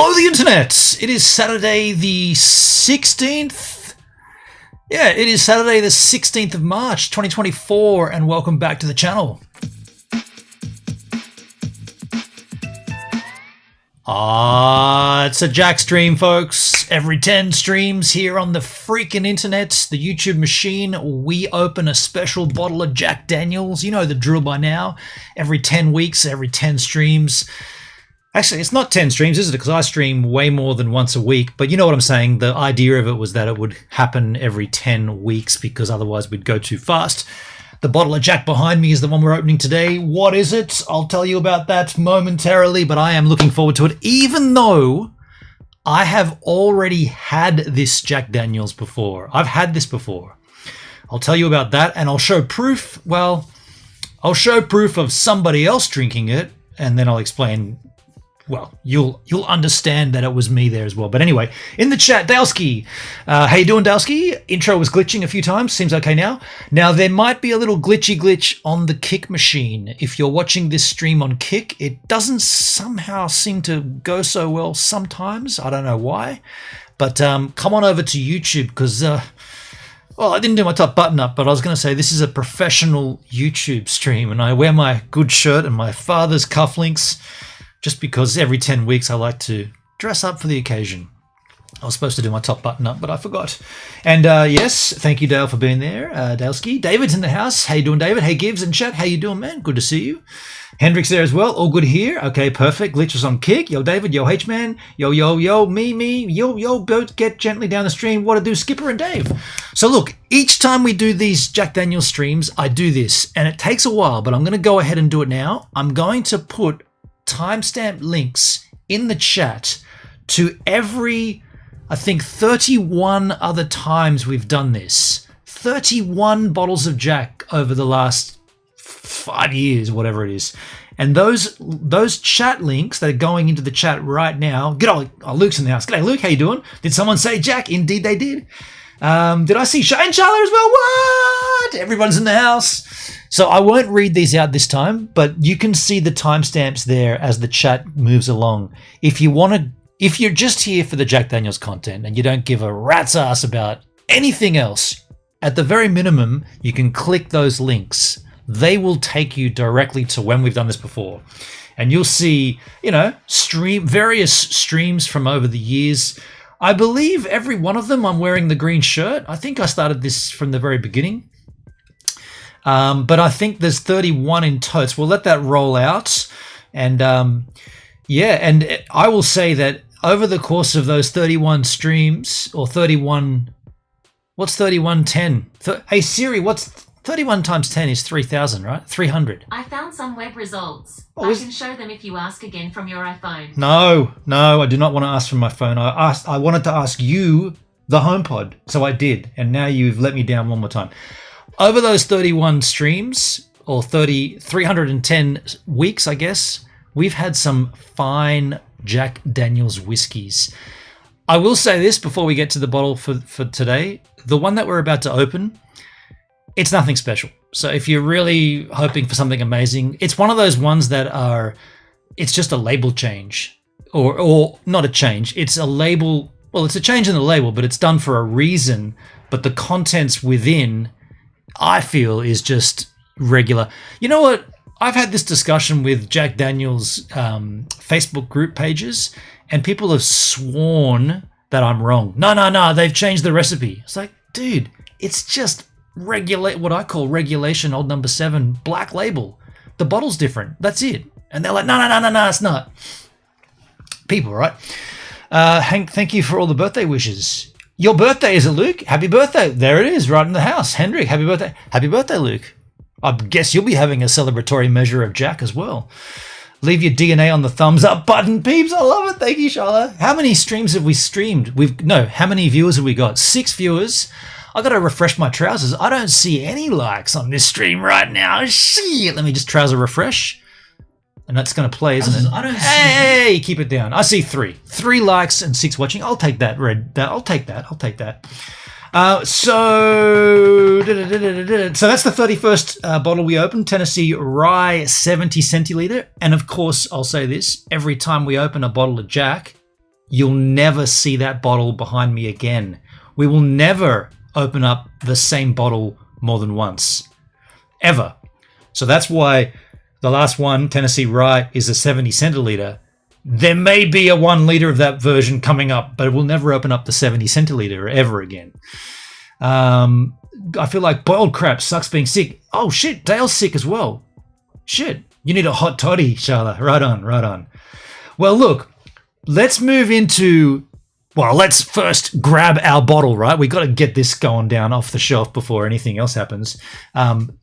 Hello, the internet. It is Saturday the 16th. Yeah, it is Saturday the 16th of March, 2024, and welcome back to the channel. It's a Jack stream, folks. Every 10 streams here on the freaking internet, the YouTube machine, we open a special bottle of Jack Daniels. You know the drill by now. Every 10 weeks, every 10 streams. Actually, it's not 10 streams, is it? Because I stream way more than once a week. But you know what I'm saying? The idea of it was that it would happen every 10 weeks because otherwise we'd go too fast. The bottle of Jack behind me is the one we're opening today. What is it? I'll tell you about that momentarily, but I am looking forward to it, even though I have already had this Jack Daniels before. I've had this before. I'll tell you about that, and I'll show proof. Well, I'll show proof of somebody else drinking it, and then I'll explain. Well, you'll understand that it was me there as well. But anyway, in the chat, Dalski. How you doing, Dalski? Intro was glitching a few times. Seems okay now. Now, there might be a little glitch on the Kick machine. If you're watching this stream on Kick, it doesn't somehow seem to go so well sometimes. I don't know why. But come on over to YouTube because, well, I didn't do my top button up, but I was going to say this is a professional YouTube stream. And I wear my good shirt and my father's cufflinks. Just because every 10 weeks I like to dress up for the occasion. I was supposed to do my top button up, but I forgot. And yes, thank you, Dale, for being there. Daleski. David's in the house. How you doing, David? Hey, Gibbs in chat. How you doing, man? Good to see you. Hendrix there as well. All good here. Okay, perfect. Glitches on Kick. Yo, David. Yo, H-Man. Yo, me. Yo, boat. Get gently down the stream. What to do, Skipper and Dave. So look, each time we do these Jack Daniels streams, I do this. And it takes a while, but I'm going to go ahead and do it now. I'm going to put timestamp links in the chat to every, I think, 31 other times we've done this. 31 bottles of Jack over the last 5 years, whatever it is. And those chat links that are going into the chat right now. Luke's in the house. G'day, Luke. How you doing? Did someone say Jack? Indeed, they did. Did I see Shane Charler as well? What? Everyone's in the house. So I won't read these out this time, but you can see the timestamps there as the chat moves along. If you're just here for the Jack Daniels content and you don't give a rat's ass about anything else, at the very minimum, you can click those links. They will take you directly to when we've done this before. And you'll see, various streams from over the years. I believe every one of them I'm wearing the green shirt. I think I started this from the very beginning. But I think there's 31 in totes. We'll let that roll out. And and I will say that over the course of those 31 streams, or 31, what's 3110? Hey Siri, what's 31 times 10 is 3,000, right? 300. I found some web results. I can show them if you ask again from your iPhone. No, I do not want to ask from my phone. I wanted to ask you, the HomePod. So I did. And now you've let me down one more time. Over those 31 streams, or 310 weeks, I guess, we've had some fine Jack Daniels whiskies. I will say this before we get to the bottle for today. The one that we're about to open, it's nothing special. So if you're really hoping for something amazing, it's one of those ones that it's just a label change. Or not a change, it's a label, well, it's a change in the label, but it's done for a reason. But the contents within, I feel, is just regular. You know what? I've had this discussion with Jack Daniels Facebook group pages, and people have sworn that I'm wrong. No, they've changed the recipe. It's like, dude, it's just what I call regulation old number 7 black label. The bottle's different. That's it. And they're like, no, it's not. People, right? Hank, thank you for all the birthday wishes. Your birthday, is it, Luke? Happy birthday. There it is, right in the house. Hendrik, happy birthday. Happy birthday, Luke. I guess you'll be having a celebratory measure of Jack as well. Leave your DNA on the thumbs up button, peeps. I love it. Thank you, Charlotte. How many streams have we streamed? How many viewers have we got? 6 viewers. I got to refresh my trousers. I don't see any likes on this stream right now. Shit. Let me just trouser refresh. And that's going to play, isn't it? Hey, keep it down. I see 3. 3 likes and 6 watching. I'll take that, Red. I'll take that. So that's the 31st bottle we opened, Tennessee Rye 70 centiliter. And of course, I'll say this, every time we open a bottle of Jack, you'll never see that bottle behind me again. We will never open up the same bottle more than once, ever. So that's why the last one, Tennessee Rye, is a 70 centiliter. There may be a 1 liter of that version coming up, but it will never open up the 70 centiliter ever again. I feel like boiled crap sucks being sick. Oh shit, Dale's sick as well. Shit, you need a hot toddy, Charla. Right on, right on. Well, look, let's move into... Well, let's first grab our bottle, right? We got to get this going down off the shelf before anything else happens.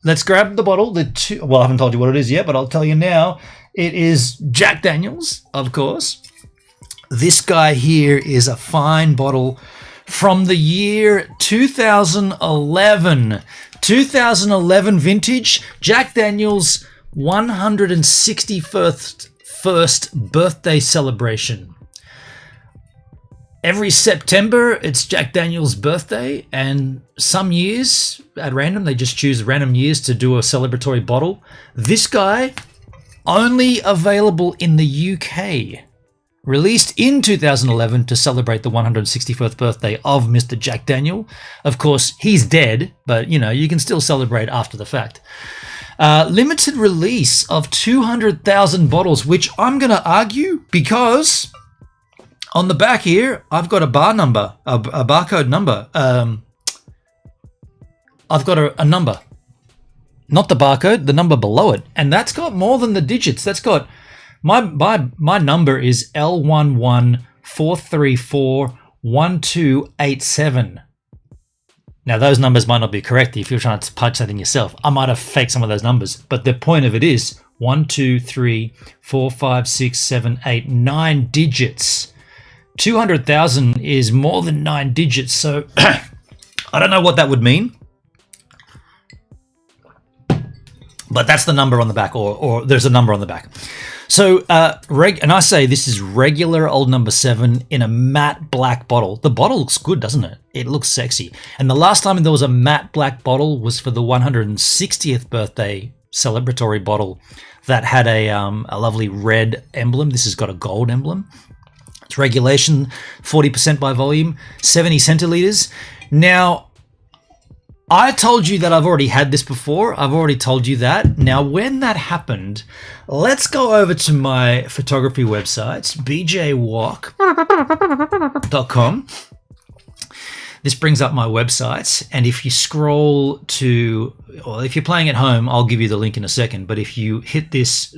Let's grab the bottle. Well, I haven't told you what it is yet, but I'll tell you now. It is Jack Daniels, of course. This guy here is a fine bottle from the year 2011. 2011 vintage Jack Daniels 161st birthday celebration. Every September, it's Jack Daniels' birthday, and some years, at random, they just choose random years to do a celebratory bottle. This guy, only available in the UK. Released in 2011 to celebrate the 161st birthday of Mr. Jack Daniel. Of course, he's dead, but, you know, you can still celebrate after the fact. Limited release of 200,000 bottles, which I'm going to argue because... on the back here, I've got a bar number, a barcode number. I've got a number. Not the barcode, the number below it. And that's got more than the digits. That's got... My number is L114341287. Now, those numbers might not be correct if you're trying to punch that in yourself. I might have faked some of those numbers. But the point of it is 1, 2, 3, 4, 5, 6, 7, 8, 9 digits. 200,000 is more than 9 digits, so I don't know what that would mean. But that's the number on the back, or there's a number on the back. So, and I say this is regular old number 7 in a matte black bottle. The bottle looks good, doesn't it? It looks sexy. And the last time there was a matte black bottle was for the 160th birthday celebratory bottle that had a lovely red emblem. This has got a gold emblem. It's regulation, 40% by volume, 70 centiliters. Now, I told you that I've already had this before. I've already told you that. Now, when that happened, let's go over to my photography website, bjwalk.com. This brings up my website. And if you scroll to, or if you're playing at home, I'll give you the link in a second. But if you hit this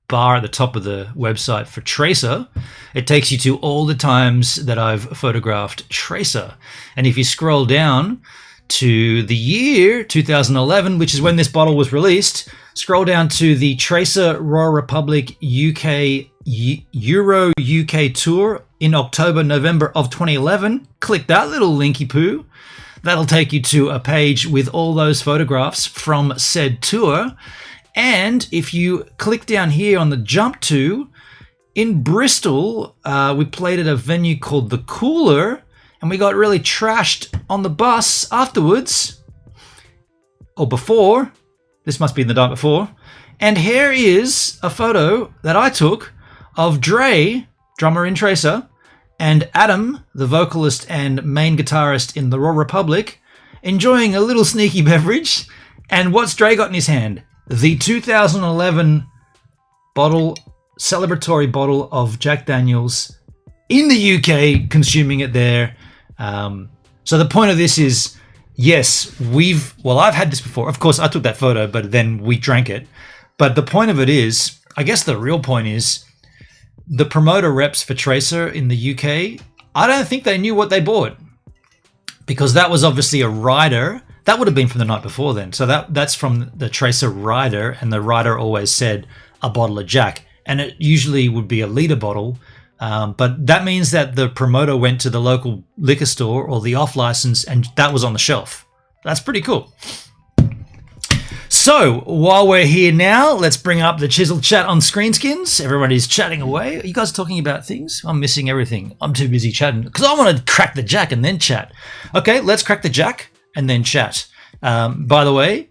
bar at the top of the website for Tracer, it takes you to all the times that I've photographed Tracer. And if you scroll down to the year 2011, which is when this bottle was released, scroll down to the Tracer Royal Republic UK Euro UK tour in October, November of 2011. Click that little linky poo. That'll take you to a page with all those photographs from said tour. And if you click down here on the jump to, in Bristol, we played at a venue called The Cooler, and we got really trashed on the bus afterwards, or before. This must be the night before. And here is a photo that I took of Dre, drummer in Tracer, and Adam, the vocalist and main guitarist in the Raw Republic, enjoying a little sneaky beverage. And what's Dre got in his hand? The 2011 celebratory bottle of Jack Daniels in the UK, consuming it there. So the point of this is, yes, I've had this before. Of course, I took that photo, but then we drank it. But the point of it is, I guess the real point is, the promoter reps for Tracer in the UK, I don't think they knew what they bought. Because that was obviously a rider. That would have been from the night before then. So that's from the Tracer rider, and the rider always said a bottle of Jack. And it usually would be a liter bottle. But that means that the promoter went to the local liquor store or the off license, and that was on the shelf. That's pretty cool. So while we're here now, let's bring up the Chisel chat on Screenskins. Everybody's chatting away. Are you guys talking about things? I'm missing everything. I'm too busy chatting because I want to crack the Jack and then chat. Okay, let's crack the Jack and then chat. By the way,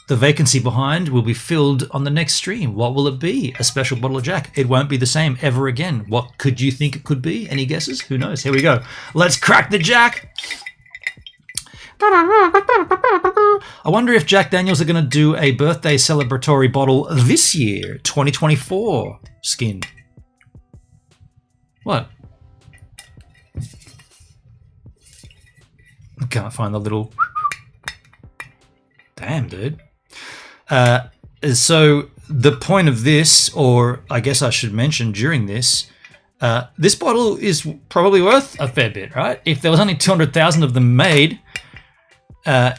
the vacancy behind will be filled on the next stream. What will it be? A special bottle of Jack. It won't be the same ever again. What could you think it could be? Any guesses? Who knows? Here we go. Let's crack the Jack. I wonder if Jack Daniels are going to do a birthday celebratory bottle this year, 2024 skin. What? I can't find the little... Damn, dude. So the point of this, or I guess I should mention during this, this bottle is probably worth a fair bit, right? If there was only 200,000 of them made, and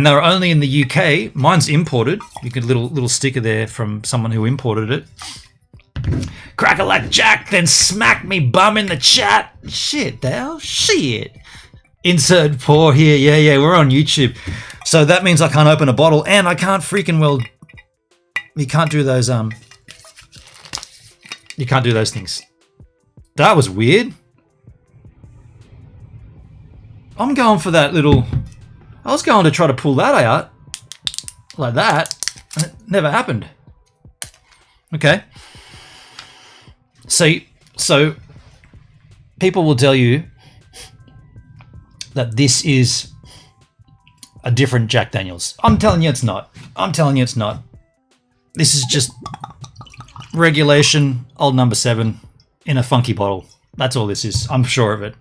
they're only in the UK, mine's imported. You get a little sticker there from someone who imported it. Crack a like Jack, then smack me bum in the chat. Shit, Dale. Shit. Insert pour here. Yeah, we're on YouTube. So that means I can't open a bottle, and I can't freaking well... You can't do those, You can't do those things. That was weird. I'm going for that little... I was going to try to pull that out. Like that. It never happened. Okay. So people will tell you that this is a different Jack Daniels. I'm telling you it's not. I'm telling you it's not. This is just regulation old number 7 in a funky bottle. That's all this is. I'm sure of it.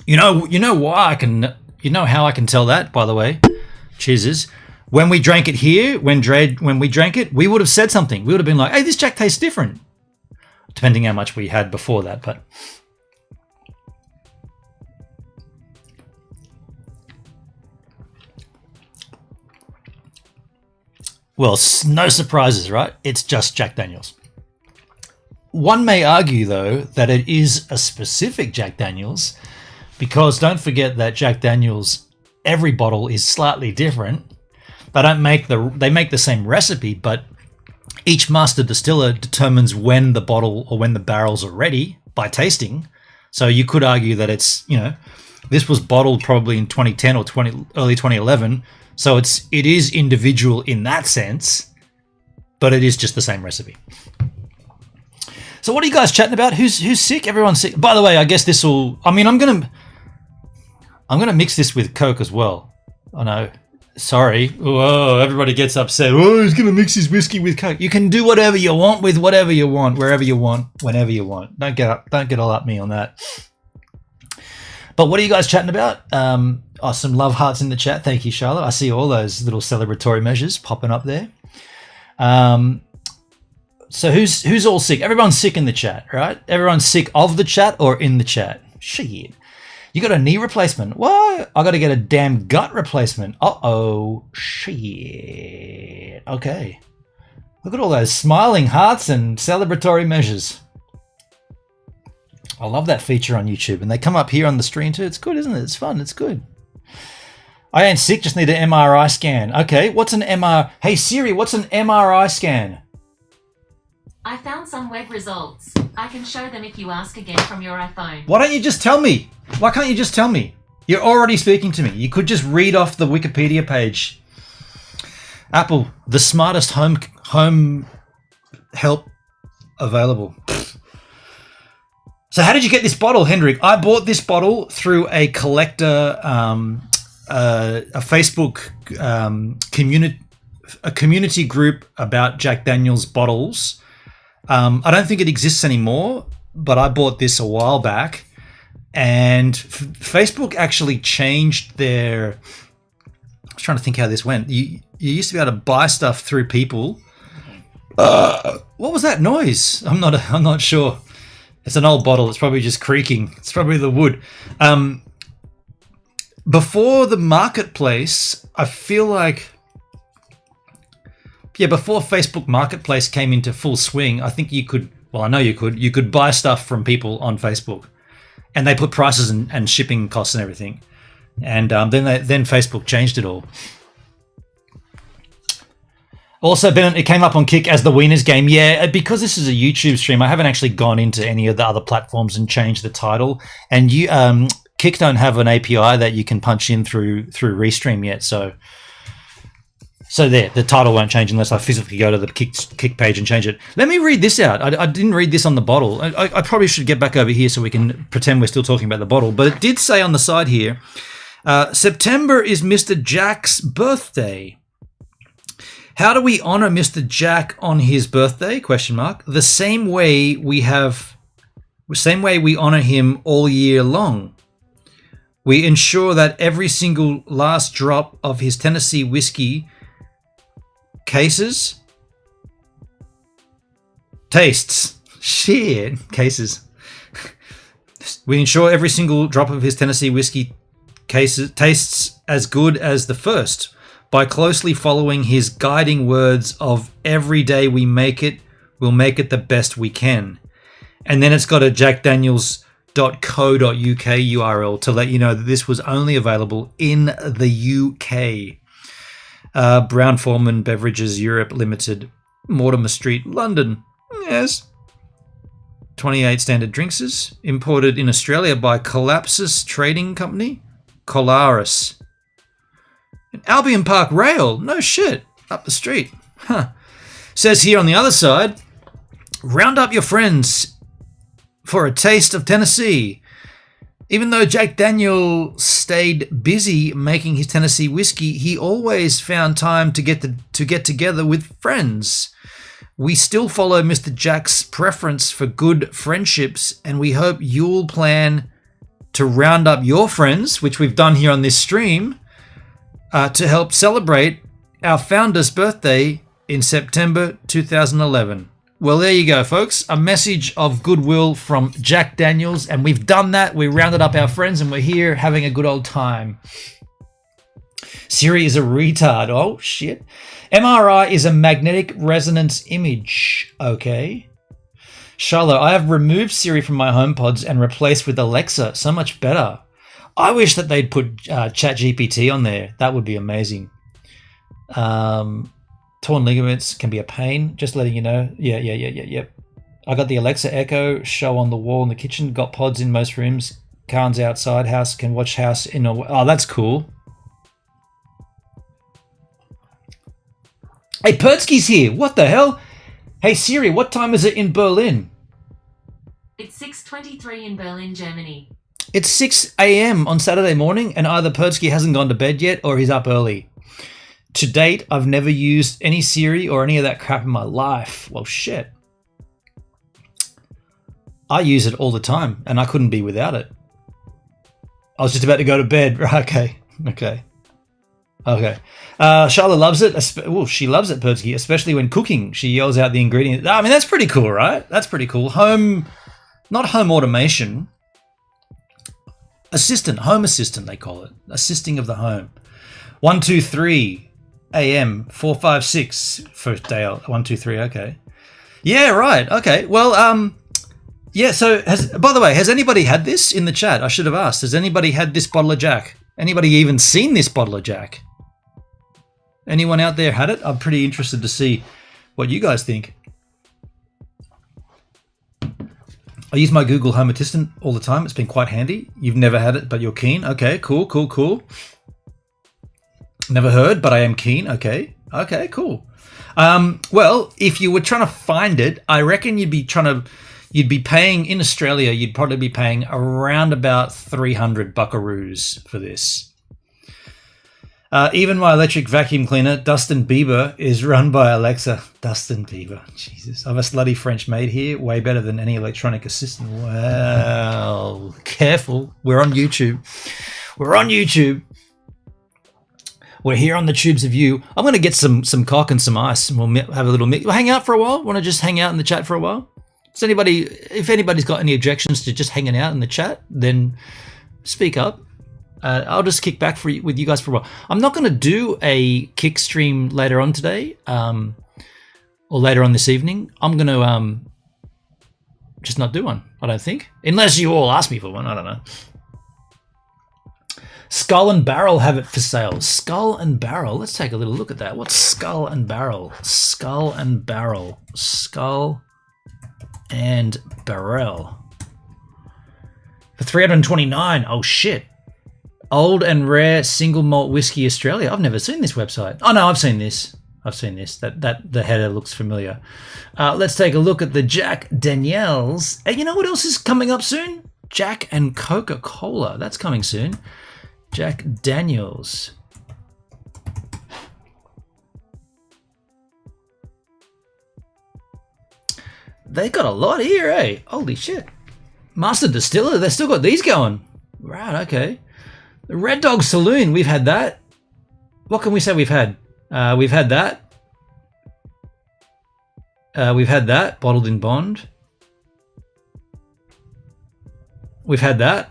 You know why I can... You know how I can tell that, by the way? Cheers. When we drank it here, when we drank it, we would have said something. We would have been like, hey, this Jack tastes different. Depending how much we had before that, but... Well, no surprises, right? It's just Jack Daniels. One may argue, though, that it is a specific Jack Daniels, because don't forget that Jack Daniels, every bottle is slightly different. They make the same recipe, but each master distiller determines when the bottle or when the barrels are ready by tasting. So you could argue that it's, this was bottled probably in 2010 or early 2011. So it is individual in that sense, but it is just the same recipe. So what are you guys chatting about? Who's sick? Everyone's sick. By the way, I guess this will... I mean, I'm gonna mix this with Coke as well. I know. Sorry. Whoa, everybody gets upset. Oh, he's gonna mix his whiskey with Coke. You can do whatever you want with whatever you want, wherever you want, whenever you want. Don't get all up me on that. But what are you guys chatting about? Some love hearts in the chat. Thank you, Charlotte. I see all those little celebratory measures popping up there. So who's all sick? Everyone's sick in the chat, right? Everyone's sick of the chat or in the chat. Shit. You got a knee replacement. What? I got to get a damn gut replacement. Uh-oh. Shit. Okay. Look at all those smiling hearts and celebratory measures. I love that feature on YouTube. And they come up here on the stream too. It's good, isn't it? It's fun. It's good. I ain't sick. Just need an MRI scan. Okay. What's an MRI? Hey, Siri, what's an MRI scan? I found some web results. I can show them if you ask again from your iPhone. Why don't you just tell me? Why can't you just tell me? You're already speaking to me. You could just read off the Wikipedia page. Apple, the smartest home help available. So how did you get this bottle, Hendrik? I bought this bottle through a collector, a Facebook community group about Jack Daniels bottles. I don't think it exists anymore, but I bought this a while back. And Facebook actually changed their... I was trying to think how this went. You used to be able to buy stuff through people. What was that noise? I'm not sure. It's an old bottle. It's probably just creaking. It's probably the wood. Before the marketplace, I feel like... Yeah, before Facebook Marketplace came into full swing, I think you could... Well, I know you could buy stuff from people on Facebook. And they put prices and shipping costs and everything. And then Facebook changed it all. Also, Bennett, it came up on Kick as the Wieners game. Yeah, because this is a YouTube stream, I haven't actually gone into any of the other platforms and changed the title. And Kick don't have an API that you can punch in through Restream yet. So So there, the title won't change unless I physically go to the kick page and change it. Let me read this out. I didn't read this on the bottle. I probably should get back over here so we can pretend we're still talking about the bottle. But it did say on the side here, September is Mr. Jack's birthday. How do we honor Mr. Jack on his birthday? Question mark. The same way we honor him all year long. We ensure that every single last drop of his Tennessee whiskey tastes. We ensure every single drop of his Tennessee whiskey tastes as good as the first by closely following his guiding words of every day we'll make it the best we can. And then it's got a jackdaniels.co.uk URL to let you know that this was only available in the UK. Brown-Forman Beverages Europe Limited, Mortimer Street, London. Yes. 28 standard drinks, imported in Australia by Collapsus Trading Company. Colaris. And Albion Park Rail. No shit. Up the street. Huh. Says here on the other side, round up your friends for a taste of Tennessee. Even though Jack Daniel stayed busy making his Tennessee whiskey, he always found time to get together with friends. We still follow Mr. Jack's preference for good friendships, and we hope you'll plan to round up your friends, which we've done here on this stream, to help celebrate our founder's birthday in September 2011. Well, there you go, folks. A message of goodwill from Jack Daniels, and we've done that. We rounded up our friends, and we're here having a good old time. Siri is a retard. Oh, shit. MRI is a magnetic resonance image. Okay. Charlotte, I have removed Siri from my HomePods and replaced with Alexa. So much better. I wish that they'd put ChatGPT on there. That would be amazing. Torn ligaments can be a pain. Just letting you know. Yep. I got the Alexa Echo show on the wall in the kitchen. Got pods in most rooms. Khan's outside. House can watch House in a... Oh, that's cool. Hey, Pertsky's here. What the hell? Hey, Siri, what time is it in Berlin? It's 6:23 in Berlin, Germany. It's 6 a.m. on Saturday morning, and either Pertsky hasn't gone to bed yet or he's up early. To date, I've never used any Siri or any of that crap in my life. Well, shit. I use it all the time, and I couldn't be without it. I was just about to go to bed. Okay. Charlotte loves it. She loves it, Pertsky, especially when cooking. She yells out the ingredients. I mean, that's pretty cool, right? That's pretty cool. Not home automation. Home assistant, they call it. Assisting of the home. 123 AM 456 first day. 123. Okay. Yeah. Right. Okay. Well. Yeah. So, by the way, has anybody had this in the chat? I should have asked. Has anybody had this bottle of Jack? Anybody even seen this bottle of Jack? Anyone out there had it? I'm pretty interested to see what you guys think. I use my Google Home Assistant all the time. It's been quite handy. You've never had it, but you're keen. Okay, cool. Never heard, but I am keen. Okay, cool. Well, if you were trying to find it, I reckon you'd be paying in Australia. You'd probably be paying around about 300 buckaroos for this. Even my electric vacuum cleaner, Dustin Bieber, is run by Alexa. Dustin Bieber, Jesus! I have a slutty French maid here, way better than any electronic assistant. Well, careful. We're on YouTube. We're here on the tubes of you. I'm going to get some cock and some ice, and we'll have a little mix. We'll hang out for a while. Want to just hang out in the chat for a while? If anybody's got any objections to just hanging out in the chat, then speak up. I'll just kick back with you guys for a while. I'm not going to do a kick stream later on today, or later on this evening. I'm going to just not do one, I don't think. Unless you all ask me for one, I don't know. Skull and Barrel have it for sale. Skull and Barrel. Let's take a little look at that. What's Skull and Barrel? Skull and Barrel. Skull and Barrel. For $329. Oh, shit. Old and Rare Single Malt Whiskey Australia. I've never seen this website. Oh no, I've seen this. That the header looks familiar. Let's take a look at the Jack Daniels. And you know what else is coming up soon? Jack and Coca-Cola. That's coming soon. Jack Daniels. They got a lot here, eh? Holy shit. Master Distiller, they still got these going. Right, okay. The Red Dog Saloon, we've had that. What can we say we've had? We've had that. We've had that, bottled in bond. We've had that.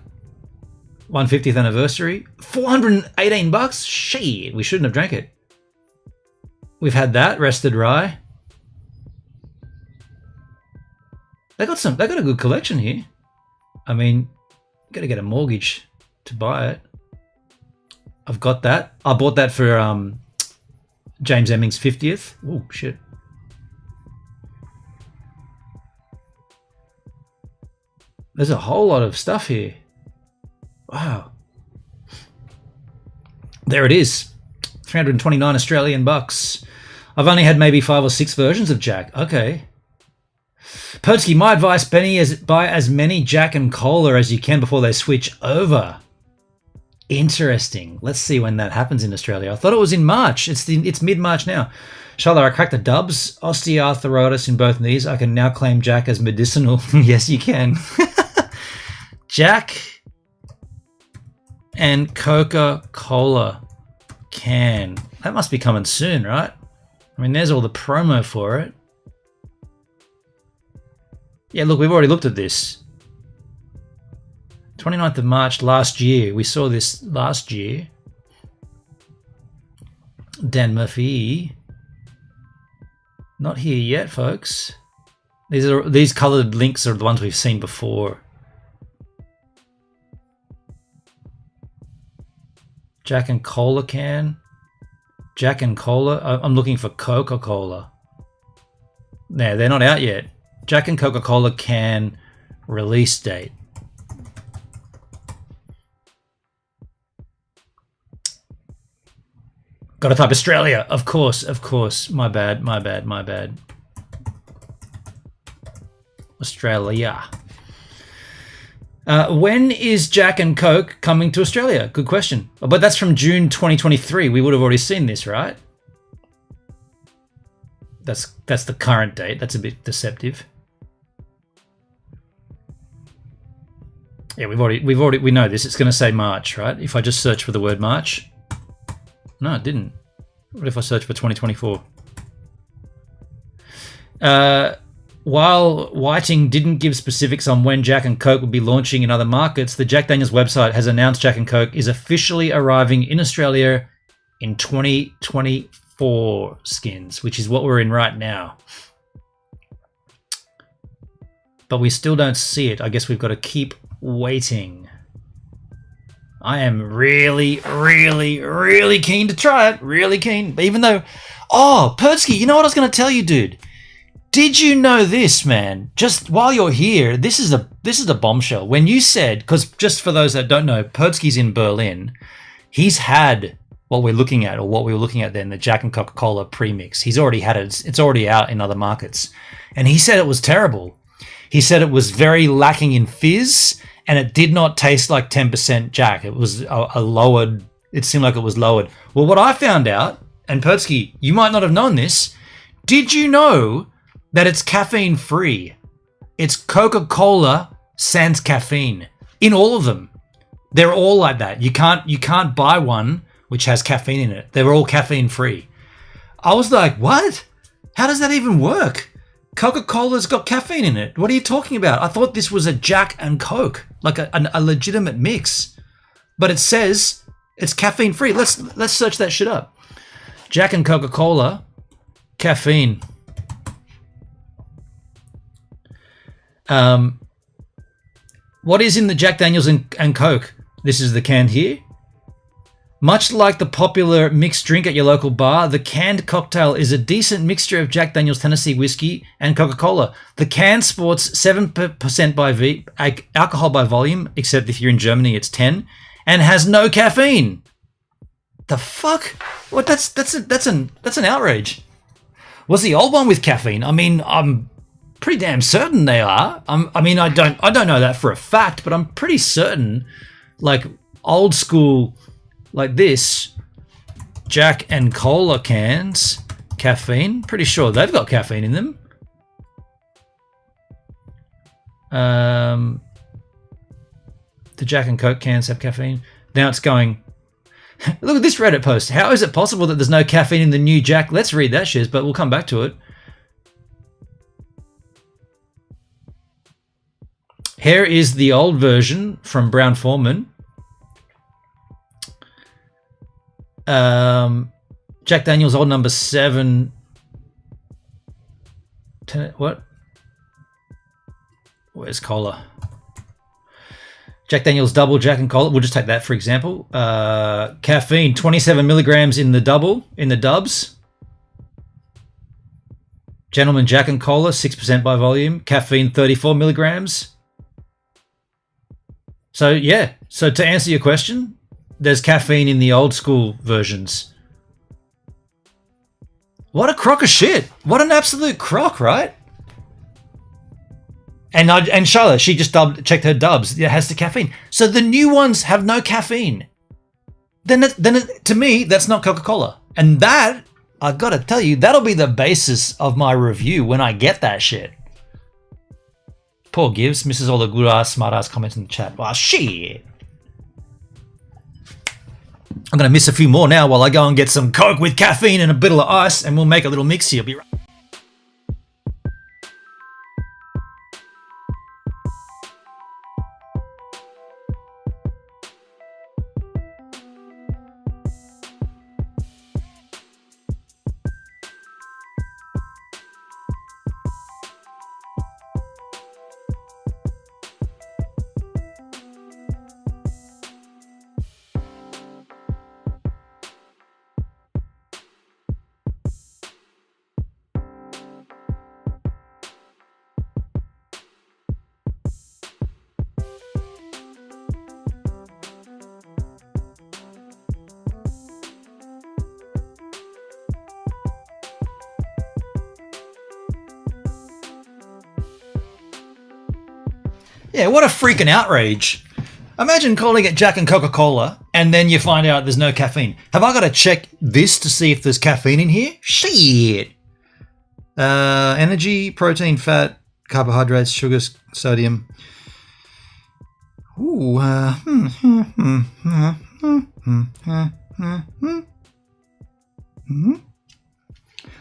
150th anniversary. $418. Shit, we shouldn't have drank it. We've had that, rested rye. They got a good collection here. I mean, you got to get a mortgage to buy it. I've got that. I bought that for James Emming's 50th. Oh shit. There's a whole lot of stuff here. Wow. There it is. 329 Australian bucks. I've only had maybe 5 or 6 versions of Jack. Okay. Potsky, my advice, Benny, is buy as many Jack and Cola as you can before they switch over. Interesting. Let's see when that happens in Australia. I thought it was in March. It's mid-March now. Charlotte, I cracked the dubs. Osteoarthritis in both knees. I can now claim Jack as medicinal. Yes, you can. Jack and Coca-Cola can. That must be coming soon, right? I mean, there's all the promo for it. Yeah, look, we've already looked at this. 29th of March last year. We saw this last year. Dan Murphy. Not here yet, folks. These coloured links are the ones we've seen before. Jack and Cola can. Jack and Cola. I'm looking for Coca-Cola. No, they're not out yet. Jack and Coca-Cola can release date. Got to type Australia. Of course. My bad. Australia. When is Jack and Coke coming to Australia? Good question. But that's from June 2023. We would have already seen this, right? That's the current date. That's a bit deceptive. Yeah, we know this. It's going to say March, right? If I just search for the word March. No, it didn't. What if I search for 2024? While Whiting didn't give specifics on when Jack and Coke will be launching in other markets, the Jack Daniels website has announced Jack and Coke is officially arriving in Australia in 2024 skins, which is what we're in right now. But we still don't see it. I guess we've got to keep waiting. I am really keen to try it. Really keen. Even though... Oh, Pertsky, you know what I was going to tell you, dude? Did you know this, man? Just while you're here, this is a bombshell. When you said... Because just for those that don't know, Pertsky's in Berlin. He's had what we're looking at, or what we were looking at then, the Jack and Coca-Cola premix. He's already had it. It's already out in other markets. And he said it was terrible. He said it was very lacking in fizz, and it did not taste like 10% Jack. It was a lowered... It seemed like it was lowered. Well, what I found out, and Pertsky, you might not have known this, did you know that it's caffeine-free? It's Coca-Cola sans caffeine in all of them. They're all like that. You can't buy one which has caffeine in it. They're all caffeine-free. I was like, what? How does that even work? Coca-Cola's got caffeine in it. What are you talking about? I thought this was a Jack and Coke, like a legitimate mix. But it says it's caffeine-free. Let's search that shit up. Jack and Coca-Cola, caffeine. What is in the Jack Daniels and Coke? This is the can here. Much like the popular mixed drink at your local bar, the canned cocktail is a decent mixture of Jack Daniels Tennessee whiskey and Coca-Cola. The can sports 7% alcohol by volume, except if you're in Germany, it's 10, and has no caffeine. The fuck? What? That's an outrage. Was the old one with caffeine? I mean, I'm pretty damn certain they are. I mean, I don't know that for a fact, but I'm pretty certain, like old school, like this, Jack and Cola cans, caffeine. Pretty sure they've got caffeine in them. The Jack and Coke cans have caffeine. Now it's going. Look at this Reddit post. How is it possible that there's no caffeine in the new Jack? Let's read that shiz, but we'll come back to it. Here is the old version from Brown Foreman. Jack Daniels old number 7. What? Where's Cola? Jack Daniels double Jack and Cola. We'll just take that for example. Caffeine 27 milligrams in the double, in the dubs. Gentleman Jack and Cola 6% by volume. Caffeine 34 milligrams. So yeah. So to answer your question, there's caffeine in the old school versions. What a crock of shit! What an absolute crock, right? And Charlotte, she just checked her dubs. It has the caffeine. So the new ones have no caffeine. Then to me, that's not Coca-Cola. And that, I've got to tell you, that'll be the basis of my review when I get that shit. Poor Gibbs misses all the good ass, smart ass comments in the chat. Wow, shit. I'm going to miss a few more now while I go and get some Coke with caffeine and a bit of ice, and we'll make a little mix here. Be right. Yeah, what a freaking outrage. Imagine calling it Jack and Coca-Cola and then you find out there's no caffeine. Have I got to check this to see if there's caffeine in here? Shit. Energy, protein, fat, carbohydrates, sugars, sodium. Ooh.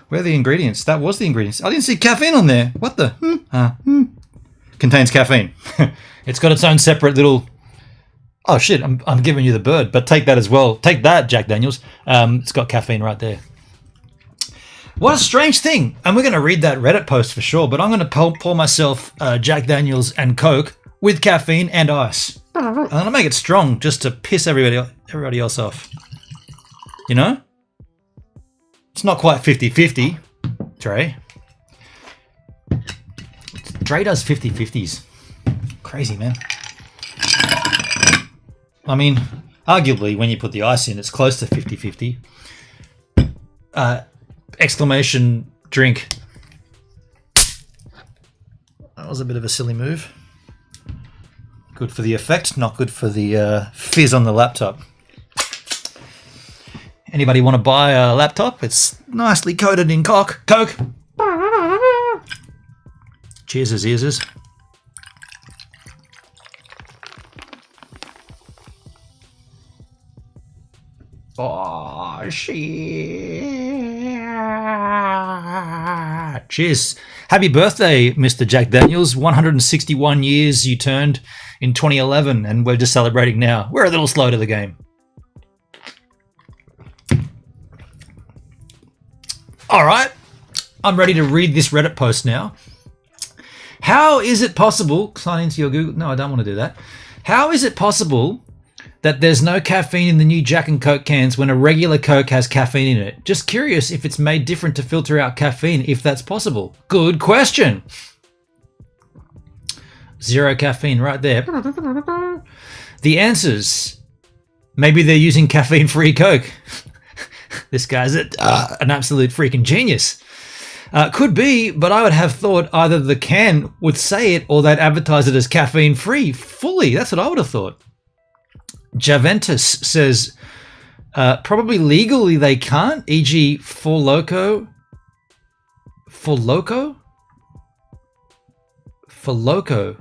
Where are the ingredients? That was the ingredients. I didn't see caffeine on there. What the? Contains caffeine. It's got its own separate little... Oh shit, I'm giving you the bird, but take that as well. Take that, Jack Daniels. It's got caffeine right there. What a strange thing. And we're going to read that Reddit post for sure, but I'm going to pour myself Jack Daniels and Coke with caffeine and ice. I'm going to make it strong just to piss everybody else off. You know? It's not quite 50-50, Dre. Dre does 50-50s. Crazy, man. I mean, arguably, when you put the ice in, it's close to 50-50. Exclamation drink. That was a bit of a silly move. Good for the effect, not good for the fizz on the laptop. Anybody want to buy a laptop? It's nicely coated in Coke. Cheers, ears. Oh, shit. Cheers. Happy birthday, Mr. Jack Daniels. 161 years you turned in 2011, and we're just celebrating now. We're a little slow to the game. All right. I'm ready to read this Reddit post now. How is it possible... Sign into your Google... No, I don't want to do that. How is it possible that there's no caffeine in the new Jack and Coke cans when a regular Coke has caffeine in it? Just curious if it's made different to filter out caffeine, if that's possible. Good question. 0 caffeine right there. The answers Maybe they're using caffeine-free Coke. This guy's an absolute freaking genius. Could be, but I would have thought either the can would say it or they'd advertise it as caffeine-free fully. That's what I would have thought. Javentus says, probably legally they can't, e.g. For Loco?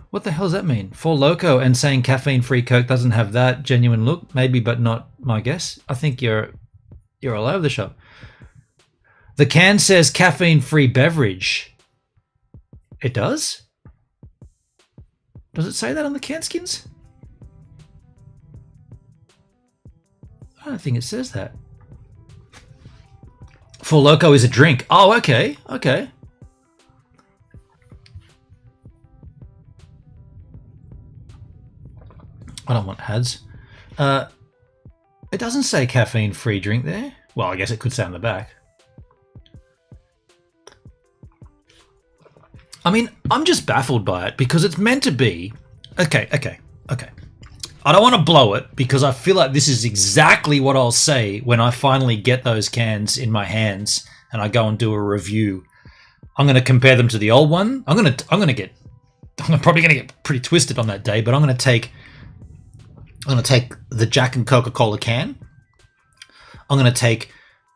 What the hell does that mean? For Loco and saying caffeine-free Coke doesn't have that genuine look? Maybe, but not my guess. I think you're all over the shop. The can says caffeine-free beverage. It does? Does it say that on the can skins? I don't think it says that. For Loco is a drink. Oh, okay. Okay. I don't want ads. It doesn't say caffeine-free drink there. Well, I guess it could say on the back. I mean, I'm just baffled by it because it's meant to be... Okay. I don't want to blow it because I feel like this is exactly what I'll say when I finally get those cans in my hands and I go and do a review. I'm going to compare them to the old one. I'm probably going to get pretty twisted on that day, but I'm going to take the Jack and Coca-Cola can. I'm going to take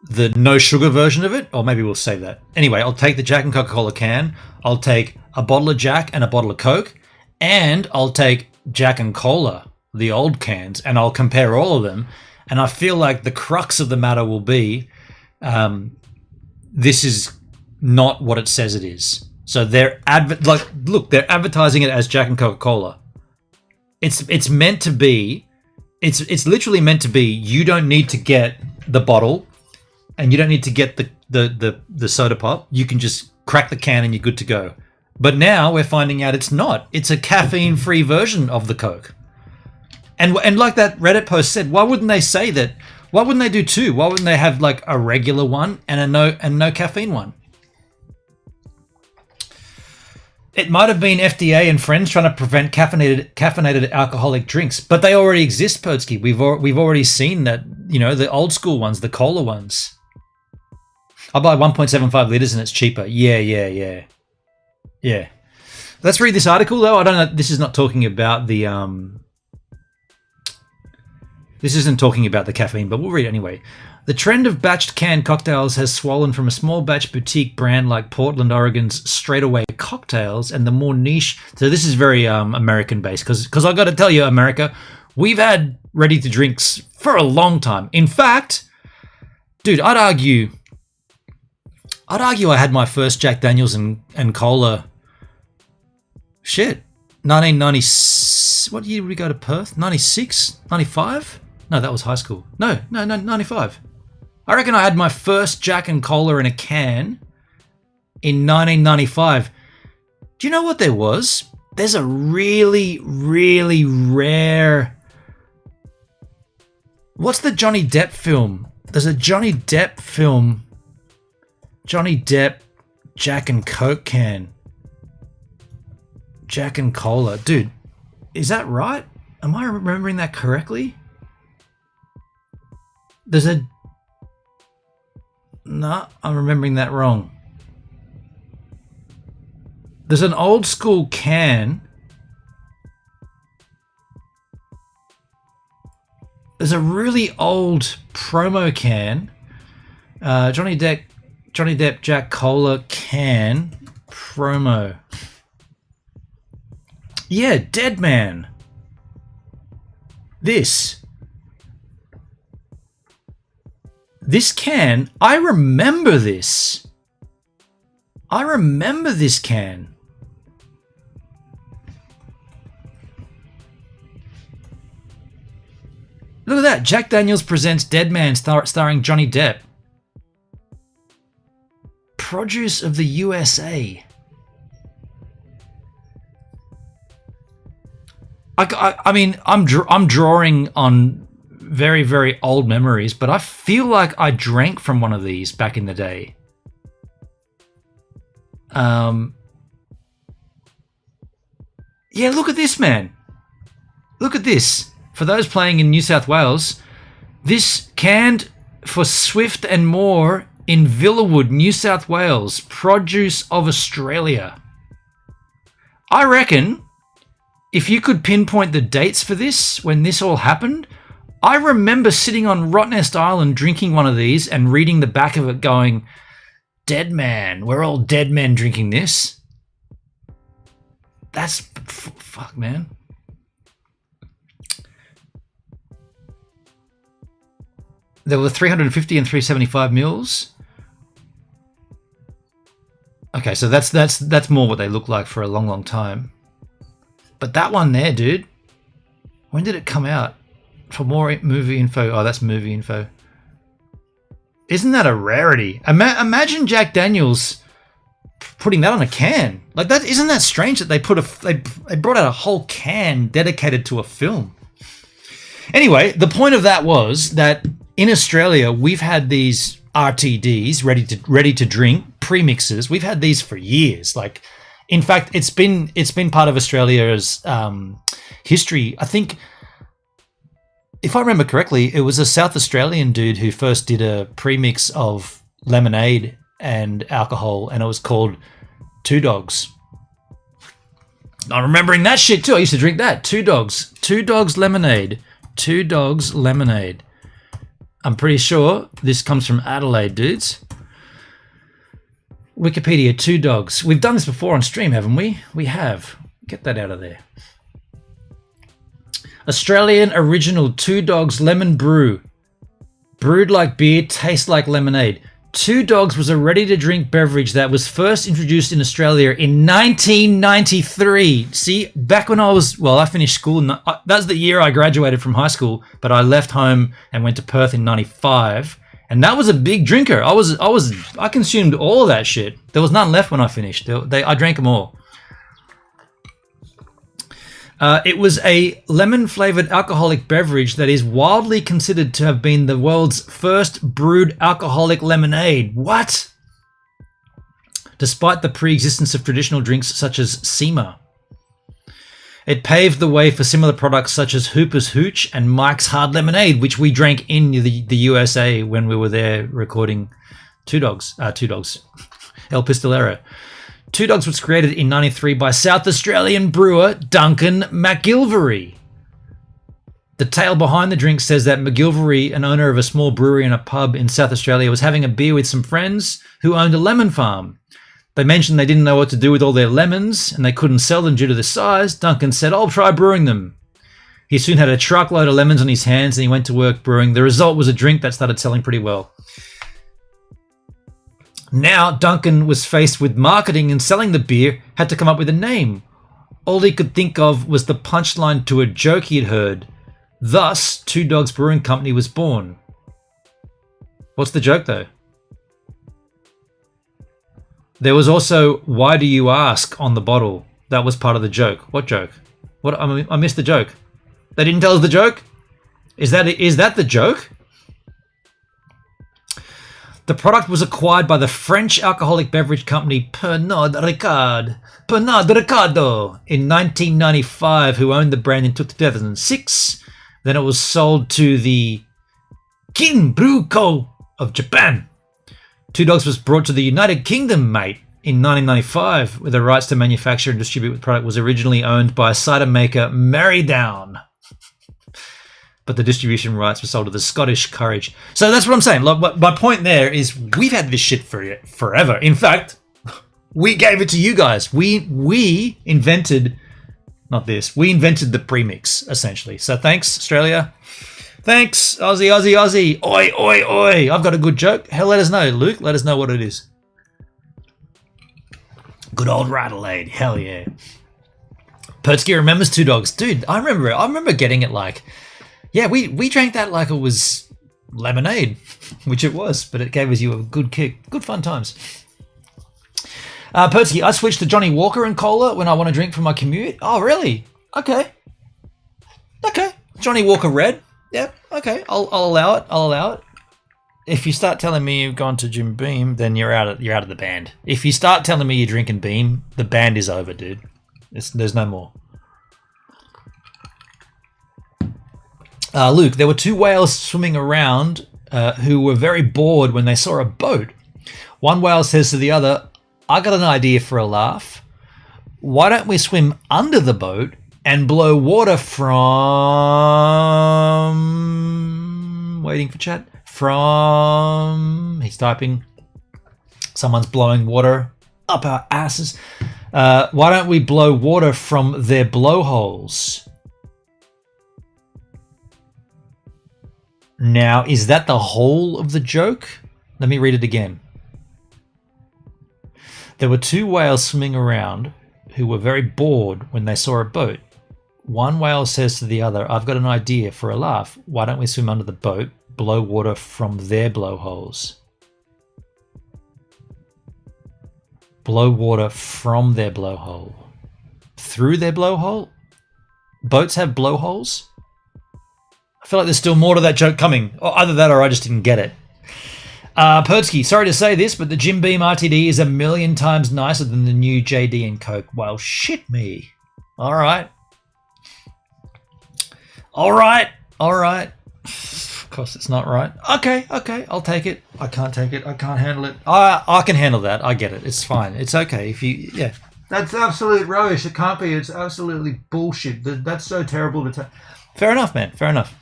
the no sugar version of it, or maybe we'll save that. Anyway, I'll take the Jack and Coca-Cola can. I'll take a bottle of Jack and a bottle of Coke, and I'll take Jack and Cola, the old cans, and I'll compare all of them. And I feel like the crux of the matter will be, this is not what it says it is. So they're advertising it as Jack and Coca-Cola. It's meant to be. It's literally meant to be. You don't need to get the bottle, and you don't need to get the soda pop. You can just crack the can and you're good to go. But now we're finding out it's not. It's a caffeine-free version of the Coke. And like that Reddit post said, why wouldn't they say that? Why wouldn't they do two? Why wouldn't they have like a regular one and a no caffeine one? It might have been FDA and friends trying to prevent caffeinated alcoholic drinks, but they already exist, Podsky. We've already seen that, the old school ones, the cola ones. I buy 1.75 liters and it's cheaper. Yeah. Let's read this article though. I don't know. This is not talking about the This isn't talking about the caffeine, but we'll read it anyway. The trend of batched canned cocktails has swollen from a small batch boutique brand like Portland, Oregon's Straightaway Cocktails and the more niche. So this is very American based because I got to tell you, America, we've had ready to drinks for a long time. In fact, dude, I'd argue I had my first Jack Daniels and cola. 1990. What year did we go to Perth? 96, 95? No, that was high school. No, 95. I reckon I had my first Jack and Cola in a can in 1995. Do you know what there was? There's a really, really rare... What's the Johnny Depp film? There's a Johnny Depp film. Johnny Depp Jack and Coke can. Jack and Cola. Dude, is that right? Am I remembering that correctly? No, I'm remembering that wrong. There's an old school can. There's a really old promo can. Johnny Depp Jack Cola can promo. Yeah, Dead Man. This can, I remember this. I remember this can. Look at that. Jack Daniels presents Dead Man starring Johnny Depp. Produce of the USA. I mean, I'm drawing on very, very old memories, but I feel like I drank from one of these back in the day. Yeah, look at this, man. Look at this. For those playing in New South Wales, This canned for Swift and More in Villawood, New South Wales. Produce of Australia. I reckon if you could pinpoint the dates for this, when this all happened, I remember sitting on Rottnest Island drinking one of these and reading the back of it going, dead man. We're all dead men drinking this. That's... fuck, man. There were 350 and 375 mils. Okay, so that's more what they look like for a long, long time. But that one there, dude, when did it come out? For more movie info. Oh, that's movie info. Isn't that a rarity? Imagine Jack Daniels putting that on a can. Like that, isn't that strange that they brought out a whole can dedicated to a film? Anyway, the point of that was that in Australia, we've had these RTDs, ready to drink premixes. We've had these for years. Like, in fact, it's been part of Australia's history. I think, if I remember correctly, it was a South Australian dude who first did a premix of lemonade and alcohol, and it was called Two Dogs. I'm remembering that shit too. I used to drink that. Two Dogs lemonade. Two Dogs lemonade. I'm pretty sure this comes from Adelaide, dudes. Wikipedia, Two Dogs. We've done this before on stream, haven't we? We have. Get that out of there. Australian original Two Dogs lemon brew. Brewed like beer, tastes like lemonade. Two Dogs was a ready-to-drink beverage that was first introduced in Australia in 1993. See, back when I finished school. That's the year I graduated from high school, but I left home and went to Perth in 95. And that was a big drinker. I consumed all of that shit. There was none left when I finished. I drank them all. It was a lemon-flavored alcoholic beverage that is widely considered to have been the world's first brewed alcoholic lemonade. What? Despite the pre-existence of traditional drinks such as Seema. It paved the way for similar products such as Hooper's Hooch and Mike's Hard Lemonade, which we drank in the USA when we were there recording Two Dogs. El Pistolero. Two Dogs was created in 93 by South Australian brewer Duncan McGilvery. The tale behind the drink says that McGilvery, an owner of a small brewery and a pub in South Australia, was having a beer with some friends who owned a lemon farm. They mentioned they didn't know what to do with all their lemons and they couldn't sell them due to the size. Duncan said, "I'll try brewing them." He soon had a truckload of lemons on his hands and he went to work brewing. The result was a drink that started selling pretty well. Now, Duncan was faced with marketing and selling the beer, had to come up with a name. All he could think of was the punchline to a joke he'd heard. Thus, Two Dogs Brewing Company was born. What's the joke, though? There was also, "Why do you ask?" on the bottle. That was part of the joke. What joke? What? I missed the joke. They didn't tell us the joke? Is that the joke? The product was acquired by the French alcoholic beverage company Pernod Ricard in 1995, who owned the brand until 2006. Then it was sold to the Kin Brew Co. of Japan. Two Dogs was brought to the United Kingdom, mate, in 1995, where the rights to manufacture and distribute the product was originally owned by cider maker Marydown. But the distribution rights were sold to the Scottish Courage. So that's what I'm saying. My point there is we've had this shit for forever. In fact, we gave it to you guys. We invented, not this, we invented the premix, essentially. So thanks, Australia. Thanks, Aussie. Oi, oi, oi. I've got a good joke. Hell, let us know, Luke. Let us know what it is. Good old Radelaide. Hell yeah. Pertsky remembers Two Dogs. Dude, I remember getting it like... Yeah, we drank that like it was lemonade, which it was, but it gave us you a good kick. Good fun times. Pertsky, I switched to Johnny Walker and cola when I want to drink for my commute. Oh, really? Okay. Johnny Walker Red. Yeah, okay. I'll allow it. If you start telling me you've gone to Jim Beam, then you're out of the band. If you start telling me you're drinking Beam, the band is over, dude. There's no more. Luke, there were two whales swimming around who were very bored when they saw a boat. One whale says to the other, I got an idea for a laugh. Why don't we swim under the boat and blow water from... Waiting for chat. From... He's typing. Someone's blowing water up our asses. Why don't we blow water from their blowholes? Now, is that the whole of the joke? Let me read it again. There were two whales swimming around who were very bored when they saw a boat. One whale says to the other, I've got an idea for a laugh. Why don't we swim under the boat, blow water from their blowholes? Blow water from their blowhole. Through their blowhole? Boats have blowholes? I feel like there's still more to that joke coming. Or either that or I just didn't get it. Pertsky, sorry to say this, but the Jim Beam RTD is 1,000,000 times nicer than the new JD and Coke. Well, shit me. All right. Of course it's not right. Okay, I'll take it. I can't take it. I can't handle it. I can handle that. I get it. It's fine. It's okay. Yeah. That's absolute rubbish. It can't be. It's absolutely bullshit. That's so terrible to take. Fair enough, man. Fair enough.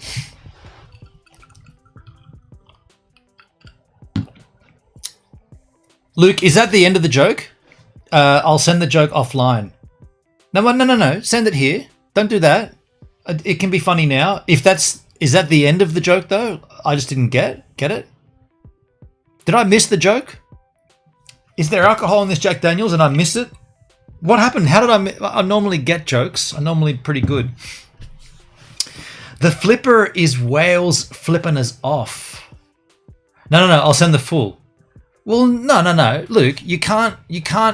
Luke, is that the end of the joke? I'll send the joke offline. No. Send it here. Don't do that. It can be funny now. Is that the end of the joke though? I just didn't get it. Did I miss the joke? Is there alcohol in this Jack Daniels and I missed it? What happened? How did I normally get jokes. I'm normally pretty good. The flipper is whales flipping us off. No. I'll send the full. Well, no. Luke, you can't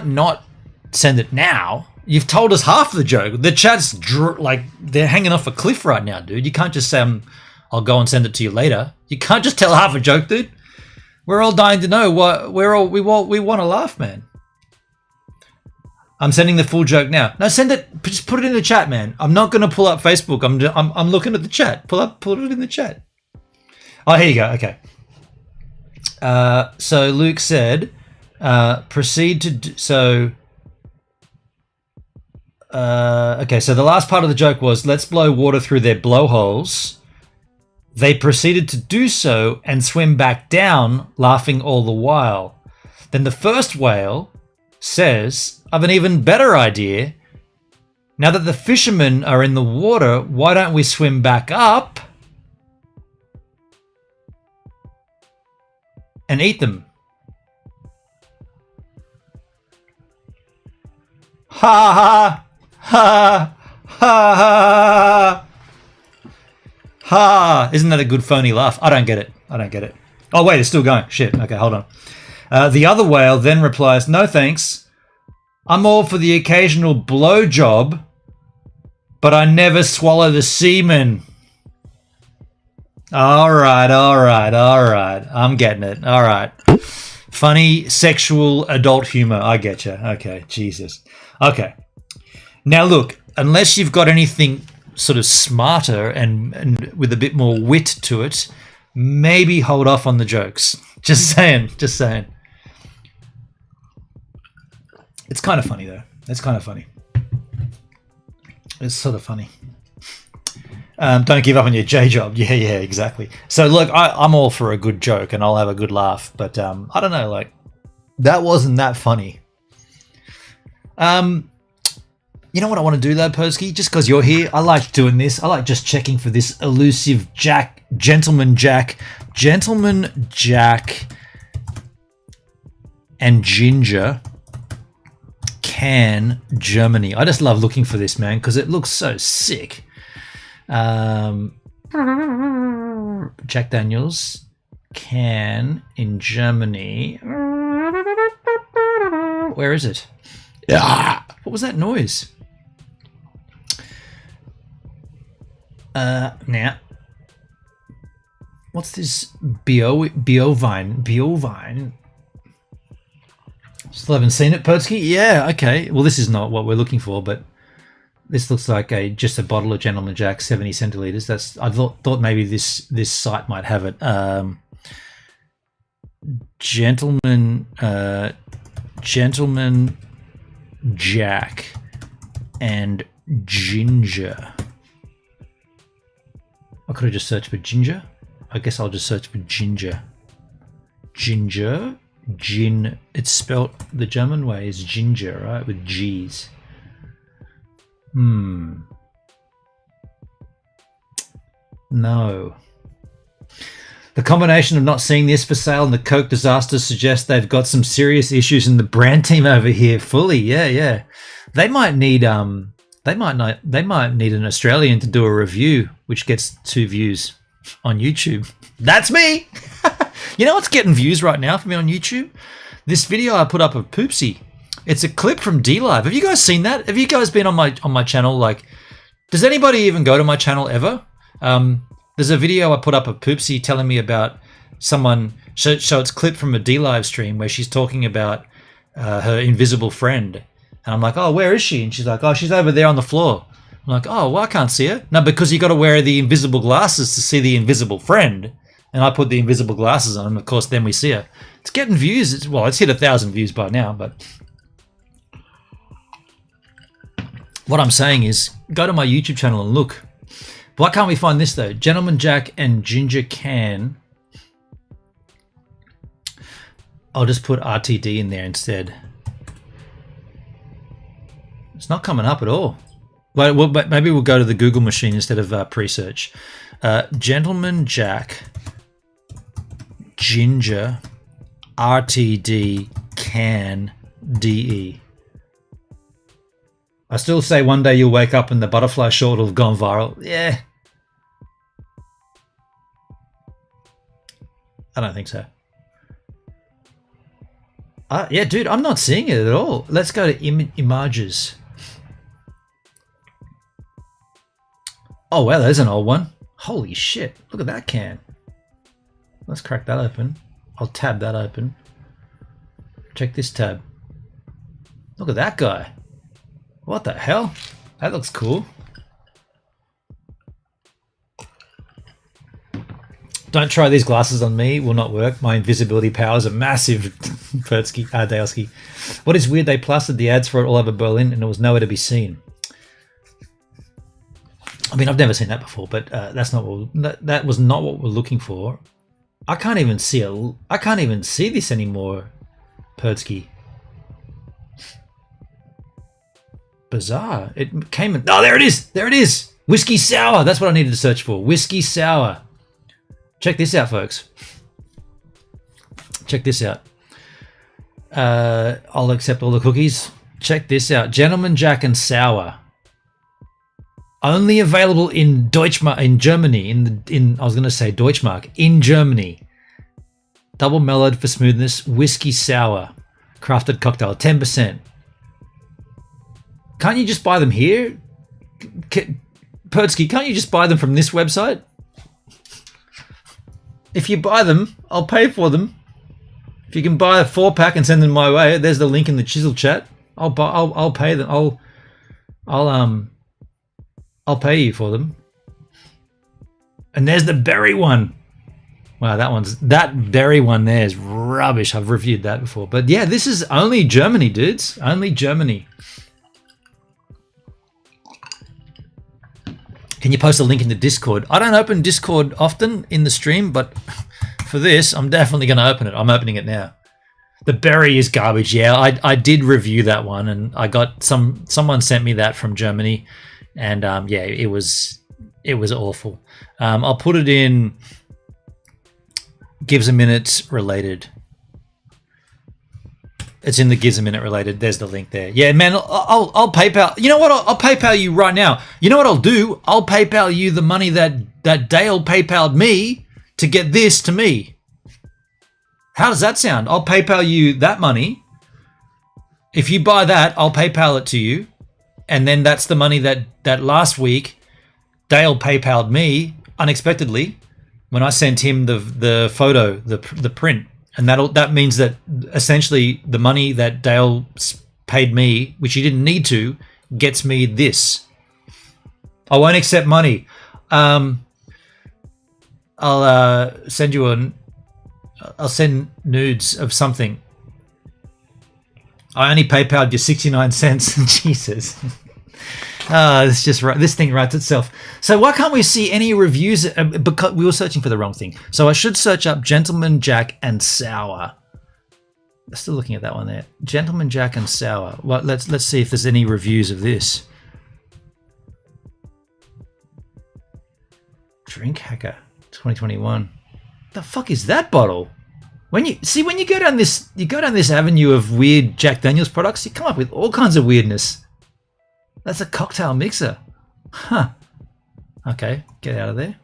not send it now. You've told us half the joke. The chat's like they're hanging off a cliff right now, dude. You can't just say I'll go and send it to you later. You can't just tell half a joke, dude. We're all dying to know what we want to laugh, man. I'm sending the full joke now. No, send it. Just put it in the chat, man. I'm not going to pull up Facebook. I'm looking at the chat. Pull it in the chat. Oh, here you go. Okay. So Luke said, proceed to do, so. Okay, so the last part of the joke was, let's blow water through their blowholes. They proceeded to do so and swim back down, laughing all the while. Then the first whale says, I've an even better idea. Now that the fishermen are in the water, why don't we swim back up and eat them? Ha ha ha ha ha. Isn't that a good phony laugh? I don't get it. Oh wait, it's still going. Shit. Okay, hold on. The other whale then replies, no thanks. I'm all for the occasional blow job, but I never swallow the semen. All right. I'm getting it. All right. Funny sexual adult humor. I get you. Okay, Jesus. Okay. Now look, unless you've got anything sort of smarter and with a bit more wit to it, maybe hold off on the jokes. Just saying. It's kind of funny though. It's kind of funny. It's sort of funny. Don't give up on your J job. Yeah, exactly. So look, I'm all for a good joke and I'll have a good laugh, but I don't know, like that wasn't that funny. You know what I want to do though, Persky? Just because you're here, I like doing this. I like just checking for this elusive Gentleman Jack, and Ginger can Germany. I just love looking for this, man, because it looks so sick. Jack Daniels can in Germany. Where is it? What was that noise? Now, what's this? Biovine. Still haven't seen it, Pertsky? Yeah, okay. Well, this is not what we're looking for, but This looks like just a bottle of Gentleman Jack, 70 centiliters. I thought maybe this site might have it. Gentleman Jack and ginger. I could have just searched for ginger. I guess I'll just search for ginger. Ginger, gin. It's spelt the German way. Is ginger, right? With G's. No. The combination of not seeing this for sale and the Coke disaster suggests they've got some serious issues in the brand team over here. Fully, yeah. They might need an Australian to do a review, which gets 2 views on YouTube. That's me. You know what's getting views right now for me on YouTube? This video I put up of Poopsie. It's a clip from DLive. Have you guys seen that? Have you guys been on my channel? Like, does anybody even go to my channel ever? There's a video I put up of Poopsie telling me about someone. So it's clipped from a DLive stream where she's talking about her invisible friend, and I'm like, oh, where is she? And she's like, oh, she's over there on the floor. I'm like, oh, well, I can't see her. No, because you got to wear the invisible glasses to see the invisible friend. And I put the invisible glasses on, and of course, then we see her. It's getting views. It's hit 1,000 views by now, but what I'm saying is, go to my YouTube channel and look. Why can't we find this though? Gentleman Jack and ginger can. I'll just put RTD in there instead. It's not coming up at all. Well, maybe we'll go to the Google machine instead of pre-search. Gentleman Jack, ginger, RTD, can, DE. I still say one day you'll wake up and the butterfly short will have gone viral. Yeah. I don't think so. Yeah, dude, I'm not seeing it at all. Let's go to images. Oh, wow, there's an old one. Holy shit. Look at that can. Let's crack that open. I'll tab that open. Check this tab. Look at that guy. What the hell? That looks cool. Don't try these glasses on me. Will not work. My invisibility powers are massive. Pertsky, Dalsky. What is weird? They plastered the ads for it all over Berlin, and it was nowhere to be seen. I mean, I've never seen that before, but that's not what that was not what we're looking for. I can't even see I can't even see this anymore. Pertsky. Bizarre. It came in. Oh, there it is. There it is. Whiskey sour. That's what I needed to search for. Whiskey sour. Check this out, folks. Check this out. I'll accept all the cookies. Check this out. Gentleman Jack and Sour. Only available in Deutschmark, in Germany. I was going to say Deutschmark. In Germany. Double mellowed for smoothness. Whiskey sour. Crafted cocktail. 10%. Can't you just buy them here? Pertsky, can't you just buy them from this website? If you buy them, I'll pay for them. If you can buy a 4-pack and send them my way, there's the link in the Chisel chat. I'll pay them. I'll pay you for them. And there's the berry one. Wow, that berry one there is rubbish. I've reviewed that before. But yeah, this is only Germany, dudes. Only Germany. Can you post a link in the Discord? I don't open Discord often in the stream, but for this, I'm definitely going to open it. I'm opening it now. The berry is garbage. Yeah, I did review that one, and I got someone sent me that from Germany, and yeah, it was awful. I'll put it in Gives a Minute related. It's in the Gives a Minute related. There's the link there. Yeah, man, I'll PayPal. You know what? I'll PayPal you right now. You know what I'll do? I'll PayPal you the money that Dale PayPal'd me to get this to me. How does that sound? I'll PayPal you that money. If you buy that, I'll PayPal it to you. And then that's the money that last week Dale PayPal'd me unexpectedly when I sent him the photo, the print. And that means that essentially the money that Dale paid me, which he didn't need to, gets me this I won't accept money. I'll send you I'll send nudes of something. I only PayPal'd you 69 cents. Jesus. This thing writes itself. So why can't we see any reviews? Because we were searching for the wrong thing. So I should search up Gentleman Jack and Sour. Still looking at that one there. Gentleman Jack and Sour. Well, let's see if there's any reviews of this. Drink Hacker 2021. The fuck is that bottle? When you go down this avenue of weird Jack Daniels products, you come up with all kinds of weirdness. That's a cocktail mixer. Huh. Okay, get out of there.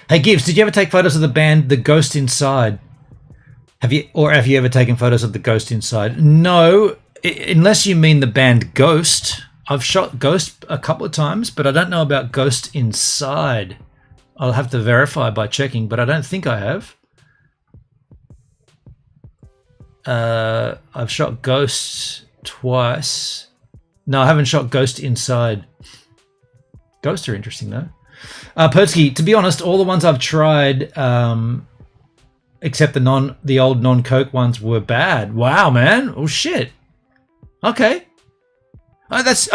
Hey Gibbs, did you ever take photos of the band The Ghost Inside? Have you ever taken photos of The Ghost Inside? No, unless you mean the band Ghost. I've shot Ghost a couple of times, but I don't know about Ghost Inside. I'll have to verify by checking, but I don't think I have. I've shot Ghost twice. No, I haven't shot Ghost Inside. Ghosts are interesting though. Pertsky, to be honest, all the ones I've tried, except the old non-Coke ones, were bad. Wow, man. Oh shit. Okay. I'm just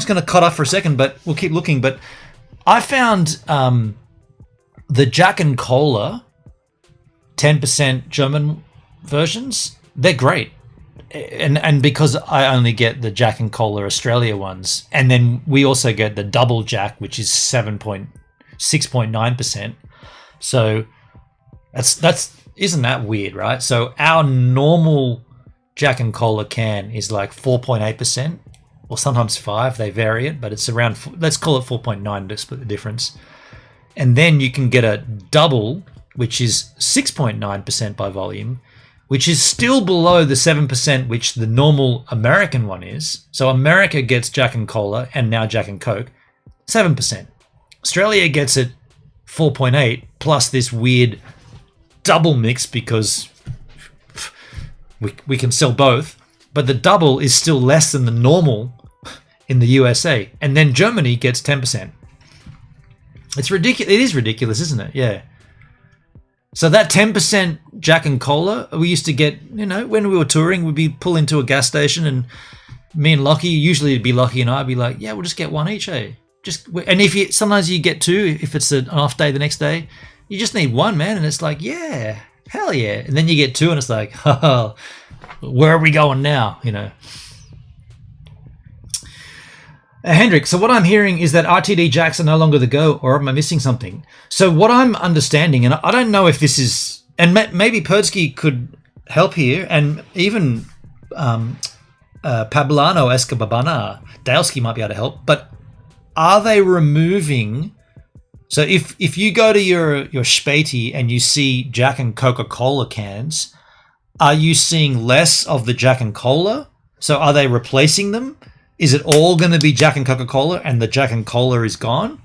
going to cut off for a second, but we'll keep looking. But I found the Jack and Cola 10% German versions. They're great. And because I only get the Jack and Cola Australia ones, and then we also get the Double Jack, which is 6.9%. So that's isn't that weird, right? So our normal Jack and Cola can is like 4.8%, or sometimes 5. They vary it, but it's around. Let's call it 4.9 to split the difference. And then you can get a double, which is 6.9% by volume, which is still below the 7%, which the normal American one is. So America gets Jack and Cola, and now Jack and Coke, 7%. Australia gets it 4.8, plus this weird double mix because we can sell both. But the double is still less than the normal in the USA. And then Germany gets 10%. It's ridiculous. It is ridiculous, isn't it? Yeah. So that 10% Jack and Cola we used to get, when we were touring, we'd pull into a gas station, and me and Lockie, usually it'd be Lockie and I'd be like, yeah, we'll just get one each, eh? And sometimes you get two if it's an off day the next day. You just need one, man, and it's like, yeah, hell yeah. And then you get two, and it's like, oh, where are we going now? Hendrik, so what I'm hearing is that RTD jacks are no longer the go, or am I missing something? So what I'm understanding, and I don't know if this is, and maybe Perdsky could help here, and even Pablano Escababana, Dalesky might be able to help, but are they removing, so if you go to your Späti and you see Jack and Coca-Cola cans, are you seeing less of the Jack and Cola? So are they replacing them? Is it all going to be Jack and Coca-Cola and the Jack and Cola is gone?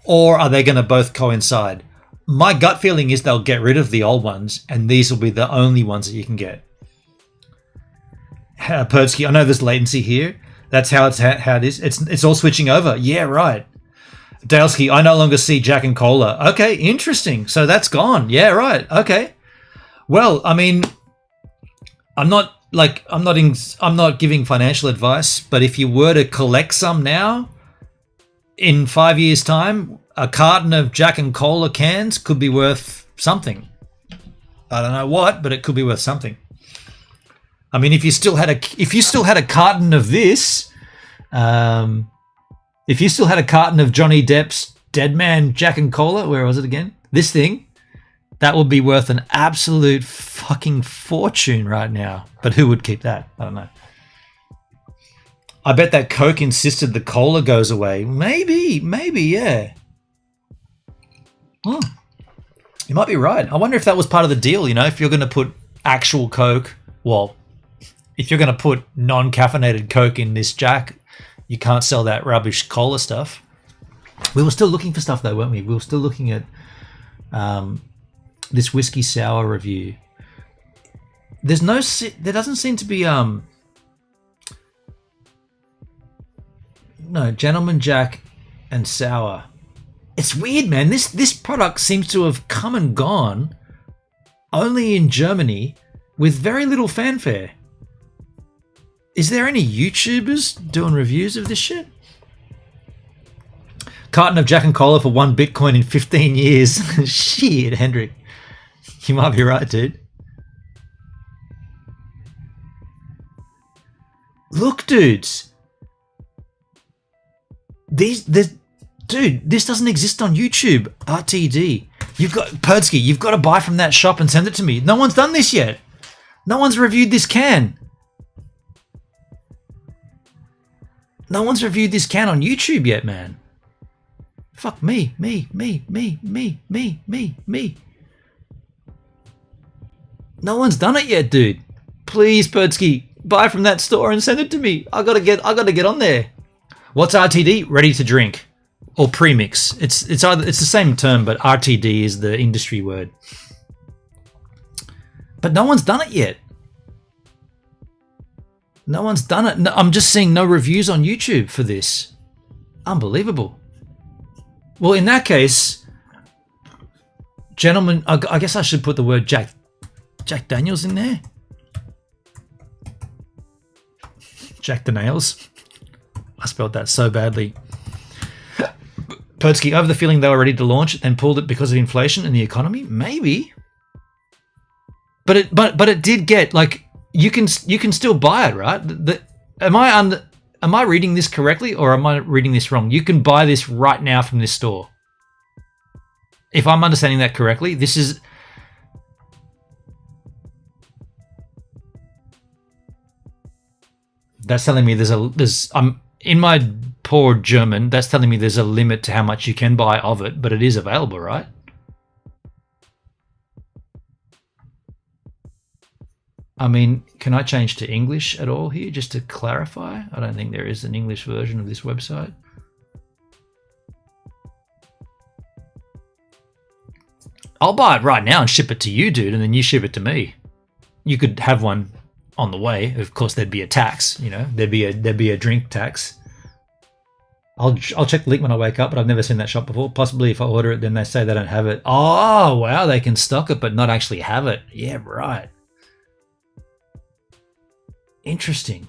Or are they going to both coincide? My gut feeling is they'll get rid of the old ones and these will be the only ones that you can get. Perdsky, I know there's latency here. That's how it is. It's all switching over. Yeah, right. Dalesky, I no longer see Jack and Cola. Okay, interesting. So that's gone. Yeah, right. Okay. Well, I mean, I'm not giving financial advice, but if you were to collect some now, in 5 years' time, a carton of Jack and Cola cans could be worth something. I don't know what, but it could be worth something. I mean, if you still had a carton of this, if you still had a carton of Johnny Depp's Dead Man Jack and Cola, where was it again? This thing, that would be worth an absolute fucking fortune right now. But who would keep that? I don't know. I bet that Coke insisted the cola goes away. Maybe, yeah. You might be right. I wonder if that was part of the deal, if you're going to put actual Coke, if you're going to put non-caffeinated Coke in this Jack, you can't sell that rubbish cola stuff. We were still looking for stuff though, weren't we? We were still looking at this whiskey sour review. There doesn't seem to be No, Gentleman Jack and Sour. It's weird, man. This product seems to have come and gone only in Germany with very little fanfare. Is there any YouTubers doing reviews of this shit? Carton of Jack and Cola for 1 Bitcoin in 15 years. Shit, Hendrik. You might be right, dude. Look, dudes. Dude, this doesn't exist on YouTube. RTD. You've got Perdsky. You've got to buy from that shop and send it to me. No one's done this yet. No one's reviewed this can. No one's reviewed this can on YouTube yet, man. Fuck me. No one's done it yet, dude. Please, Perdsky, buy from that store and send it to me. I gotta get on there. What's RTD? Ready to drink. Or premix. It's the same term, but RTD is the industry word. But no one's done it yet. No one's done it. No, I'm just seeing no reviews on YouTube for this. Unbelievable. Well, in that case, gentlemen, I guess I should put the word Jack Daniels in there. Jack Daniels. I spelled that so badly. Perdsky, I have the feeling they were ready to launch it and pulled it because of inflation and the economy. Maybe, but it did get, like, you can still buy it, right? Am I reading this correctly, or am I reading this wrong? You can buy this right now from this store. If I'm understanding that correctly, this is. That's telling me I'm in my poor German. That's telling me there's a limit to how much you can buy of it, but it is available, right? I mean, can I change to English at all here just to clarify? I don't think there is an English version of this website. I'll buy it right now and ship it to you, dude, and then you ship it to me. You could have one on the way. Of course, there'd be a tax, you know. There'd be a drink tax. I'll check the link when I wake up, but I've never seen that shop before. Possibly if I order it, then they say they don't have it. Oh, wow, they can stock it but not actually have it. Yeah, right. Interesting.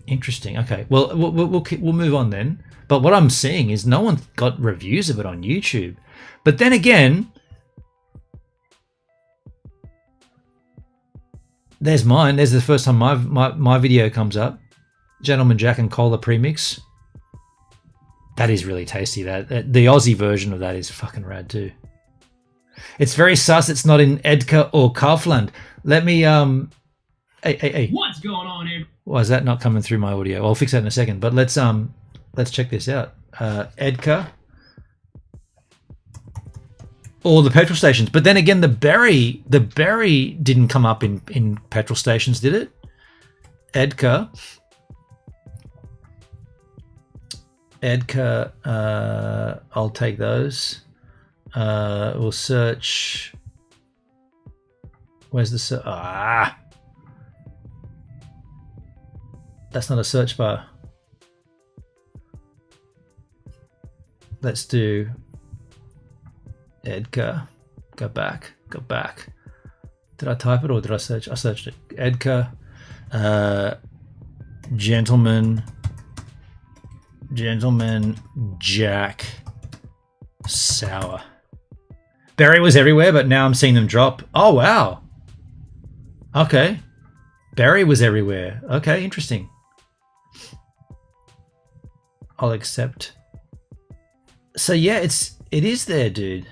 Okay, well, we'll move on then. But what I'm seeing is no one got reviews of it on YouTube. But then again, there's mine. There's the first time my video comes up. Gentleman Jack and Cola Premix. That is really tasty. That the Aussie version of that is fucking rad too. It's very sus. It's not in Edka or Kaufland. Let me Hey. What's going on, Abe? Why is that not coming through my audio? I'll fix that in a second. But let's check this out. Edka. Or the petrol stations. But then again, the berry didn't come up in petrol stations, did it? Edka, I'll take those. We'll search. Where's the search? That's not a search bar. Let's do Edka. Go back. Did I type it or did I search? I searched it. Edka. Gentleman Jack Sour. Berry was everywhere, but now I'm seeing them drop. Oh, wow. Okay. Berry was everywhere. Okay, interesting. I'll accept. So yeah, it is there, dude.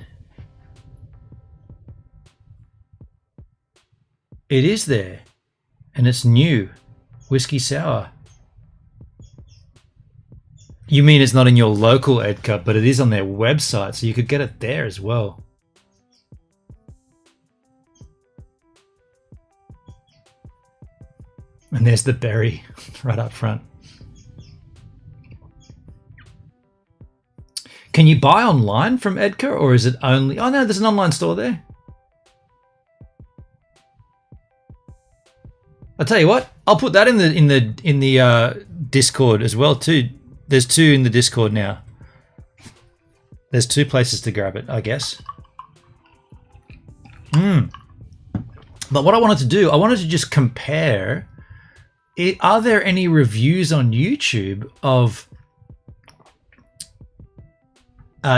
It is there. And it's new. Whiskey Sour. You mean it's not in your local Edka, but it is on their website, so you could get it there as well. And there's the berry right up front. Can you buy online from Edka, or is it only... Oh no, there's an online store there. I'll tell you what. I'll put that in the Discord as well too. There's 2 in the Discord now. There's 2 places to grab it, I guess. But what I wanted to do, I wanted to just compare. Are there any reviews on YouTube of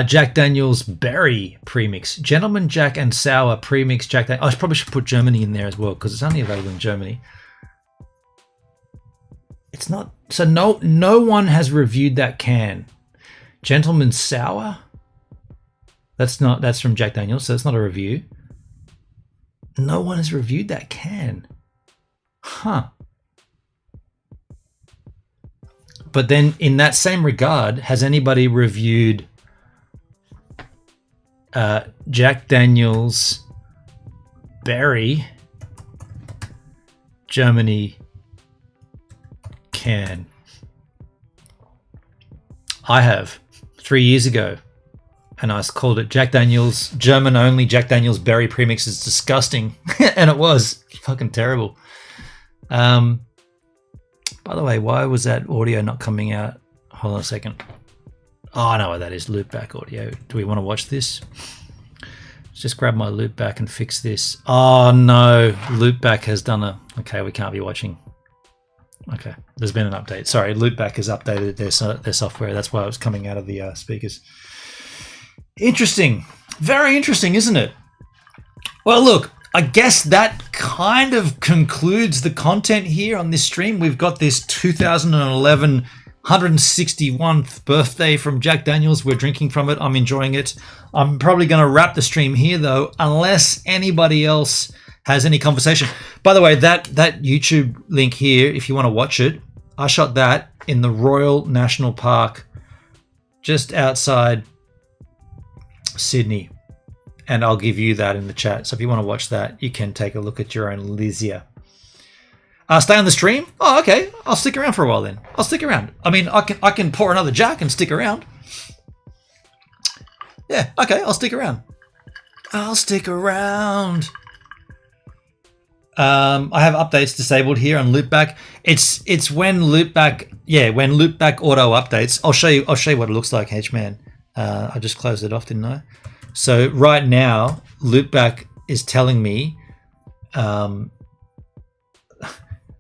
Jack Daniel's Berry Premix? Gentleman Jack and Sour Premix Jack Daniels. I probably should put Germany in there as well because it's only available in Germany. It's not. So no one has reviewed that can. Gentleman Sour? That's from Jack Daniels, so it's not a review. No one has reviewed that can. Huh. But then in that same regard, has anybody reviewed Jack Daniel's Berry Germany can? I have 3 years ago. And I called it Jack Daniel's German only. Jack Daniel's Berry Premix is disgusting. And it was fucking terrible. By the way, why was that audio not coming out? Hold on a second. Oh, I know what that is. Loopback audio. Do we want to watch this? Let's just grab my loopback and fix this. Oh no, loopback has done a... Okay, we can't be watching. Okay, there's been an update. Sorry, loopback has updated their software. That's why it was coming out of the speakers. Interesting. Very interesting, isn't it? Well, look, I guess that kind of concludes the content here on this stream. We've got this 2011 161st birthday from Jack Daniels. We're drinking from it. I'm enjoying it. I'm probably going to wrap the stream here, though, unless anybody else has any conversation. By the way, that YouTube link here, if you want to watch it, I shot that in the Royal National Park just outside Sydney, and I'll give you that in the chat. So if you want to watch that, you can take a look at your own leisure. Stay on the stream? Oh, okay. I'll stick around for a while then. I'll stick around. I mean, I can pour another Jack and stick around. Yeah, okay, I'll stick around. I'll stick around. I have updates disabled here on loopback. It's when loopback, when loopback auto updates. I'll show you what it looks like, H-Man. I just closed it off, didn't I? So right now, loopback is telling me,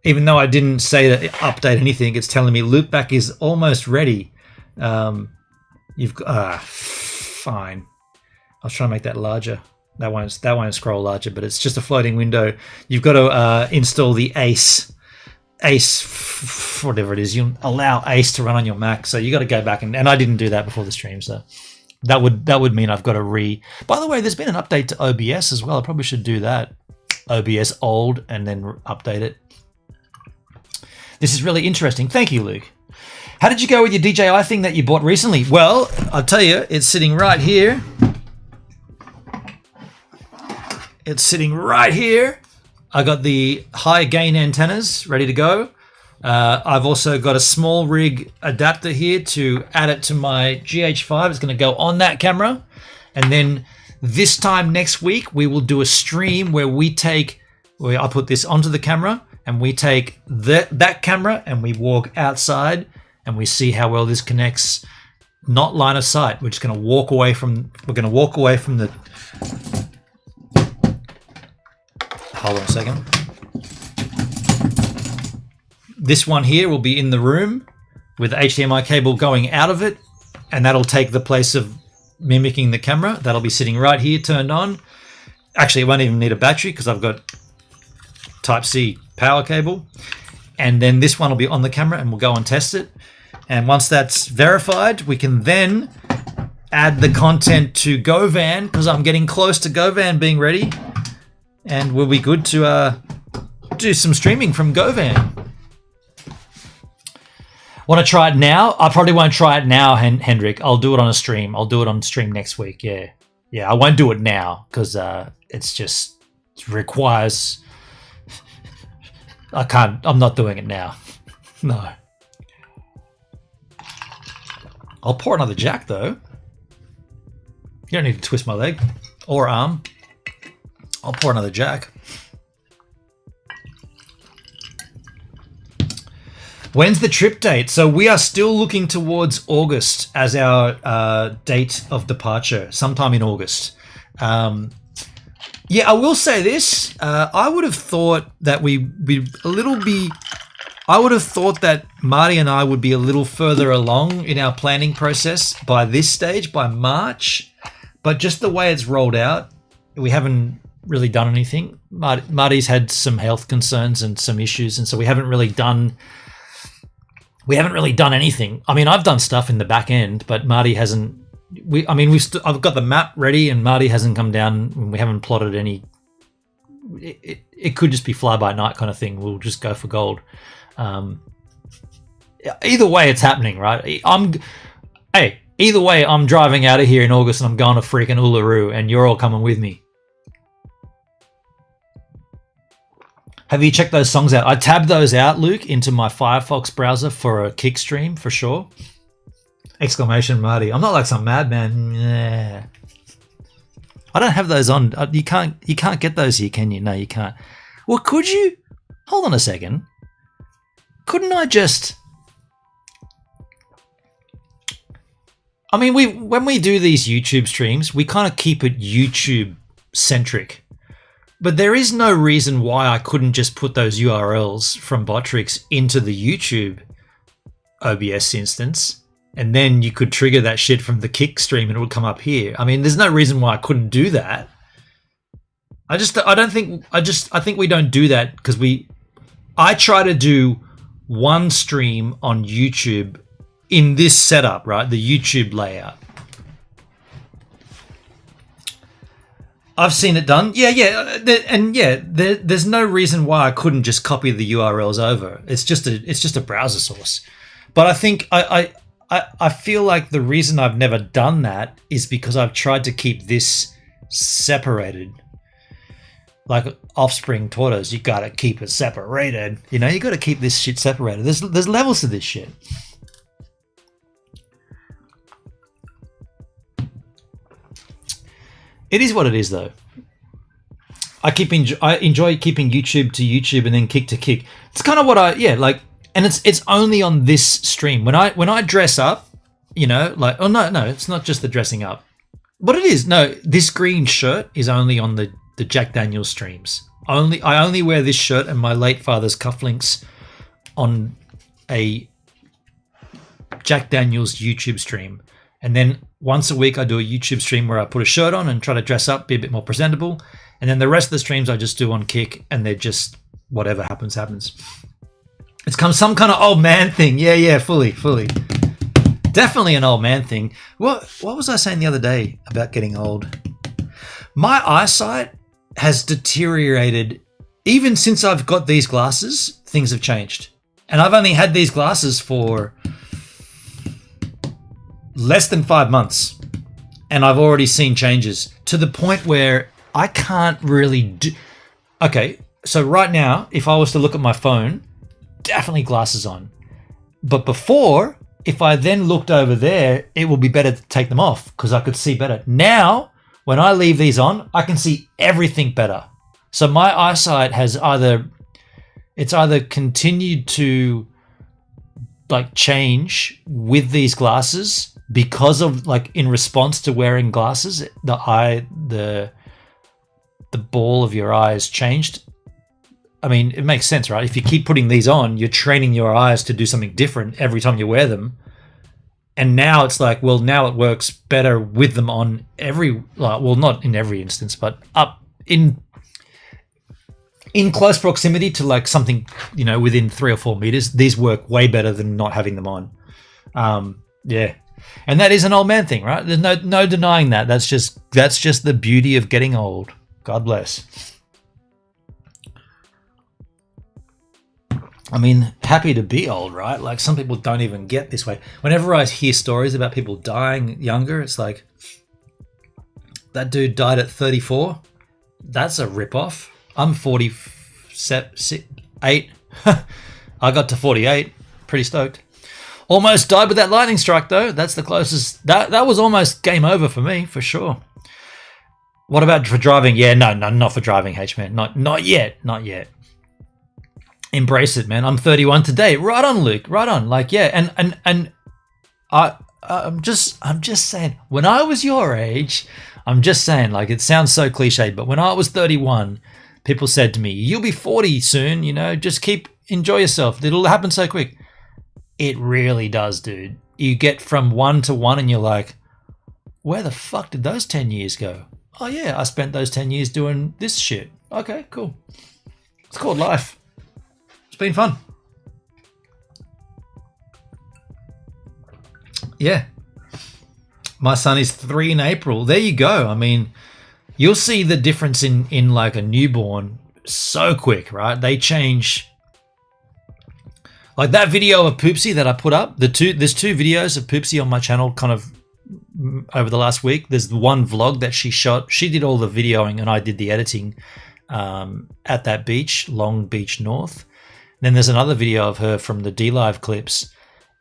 even though I didn't say that update anything, it's telling me loopback is almost ready. You've got fine. I was trying to make that larger. That won't scroll larger, but it's just a floating window. You've got to install the ACE, whatever it is. You allow ACE to run on your Mac, so you got to go back and I didn't do that before the stream, so that would mean I've got to By the way, there's been an update to OBS as well. I probably should do that. OBS old and then update it. This is really interesting. Thank you, Luke. How did you go with your DJI thing that you bought recently? Well, I'll tell you, it's sitting right here. It's sitting right here. I got the high gain antennas ready to go. I've also got a small rig adapter here to add it to my GH5. It's going to go on that camera. And then this time next week, we will do a stream where I put this onto the camera and we take that camera and we walk outside and we see how well this connects. Not line of sight. We're just going to walk away from the... Hold on a second. This one here will be in the room with the HDMI cable going out of it, and that'll take the place of mimicking the camera. That'll be sitting right here, turned on. Actually, it won't even need a battery because I've got Type-C power cable. And then this one will be on the camera, and we'll go and test it. And once that's verified, we can then add the content to GoVan, because I'm getting close to GoVan being ready. And we'll be good to do some streaming from GoVan. Want to try it now? I probably won't try it now, Hendrik. I'll do it on a stream. I'll do it on stream next week. Yeah. I won't do it now because it requires... I'm not doing it now. No. I'll pour another Jack though. You don't need to twist my leg or arm. I'll pour another Jack. When's the trip date? So we are still looking towards August as our date of departure, sometime in August. Yeah, I will say this. I would have thought that I would have thought that Marty and I would be a little further along in our planning process by this stage, by March. But just the way it's rolled out, we haven't really done anything. Marty's had some health concerns and some issues, and so we haven't really done anything. I mean, I've done stuff in the back end, but Marty hasn't. I've got the map ready, and Marty hasn't come down, and we haven't plotted any. It could just be fly by night kind of thing. We'll just go for gold. Either way, it's happening, right? Either way, I'm driving out of here in August, and I'm going to freaking Uluru, and you're all coming with me. Have you checked those songs out? I tabbed those out, Luke, into my Firefox browser for a kick stream for sure. Exclamation Marty. I'm not like some madman. Yeah. I don't have those on. You can't get those here, can you? No, you can't. Well, could you? Hold on a second. Couldn't I just... I mean, when we do these YouTube streams, we kind of keep it YouTube-centric. But there is no reason why I couldn't just put those URLs from Botrix into the YouTube OBS instance, and then you could trigger that shit from the Kick stream and it would come up here. I mean, there's no reason why I couldn't do that. I think we don't do that because I try to do one stream on YouTube in this setup, right? The YouTube layout. I've seen it done. There's no reason why I couldn't just copy the URLs over. It's just a browser source. But I think I feel like the reason I've never done that is because I've tried to keep this separated. Like Offspring taught us, you gotta keep it separated. You know, you gotta keep this shit separated. There's levels to this shit. It is what it is, though. I enjoy keeping YouTube to YouTube and then Kick to Kick. It's kind of what and it's only on this stream. When I dress up, you know, like, oh no, it's not just the dressing up. What it is, no, this green shirt is only on the Jack Daniels streams. I only wear this shirt and my late father's cufflinks on a Jack Daniels YouTube stream. And then once a week I do a YouTube stream where I put a shirt on and try to dress up, be a bit more presentable. And then the rest of the streams I just do on Kick, and they're just whatever happens. It's some kind of old man thing. Yeah, fully. Definitely an old man thing. What was I saying the other day about getting old? My eyesight has deteriorated. Even since I've got these glasses, things have changed. And I've only had these glasses for less than 5 months. And I've already seen changes to the point where I can't really do... Okay, so right now, if I was to look at my phone, definitely glasses on. But before, if I then looked over there, it would be better to take them off because I could see better. Now, when I leave these on, I can see everything better. So my eyesight has either continued to like change with these glasses because of like in response to wearing glasses, the ball of your eye has changed. I mean, it makes sense, right? If you keep putting these on, you're training your eyes to do something different every time you wear them. And now it's like, well, now it works better with them on not in every instance, but up in close proximity to like something, you know, within 3 or 4 meters. These work way better than not having them on. Yeah. And that is an old man thing, right? There's no denying that. That's just the beauty of getting old. God bless. I mean, happy to be old, right? Like some people don't even get this way. Whenever I hear stories about people dying younger, it's like, that dude died at 34. That's a ripoff. I'm 48. I got to 48. Pretty stoked. Almost died with that lightning strike, though. That's the closest. That was almost game over for me, for sure. What about for driving? Yeah, no, not for driving, H-Man. Not yet. Embrace it, man. I'm 31 today. Right on, Luke. Right on. Like, yeah, and I'm just saying, when I was your age, I'm just saying, like, it sounds so cliched, but when I was 31, people said to me, "You'll be 40 soon, you know, just enjoy yourself. It'll happen so quick." It really does, dude. You get from 1 to 1 and you're like, where the fuck did those 10 years go? Oh yeah, I spent those 10 years doing this shit. Okay, cool. It's called life. It's been fun. Yeah. My son is 3 in April. There you go. I mean, you'll see the difference in like a newborn so quick, right? They change. Like that video of Poopsie that I put up, there's 2 videos of Poopsie on my channel kind of over the last week. There's one vlog that she shot. She did all the videoing and I did the editing at that beach, Long Beach North. Then there's another video of her from the D-Live clips.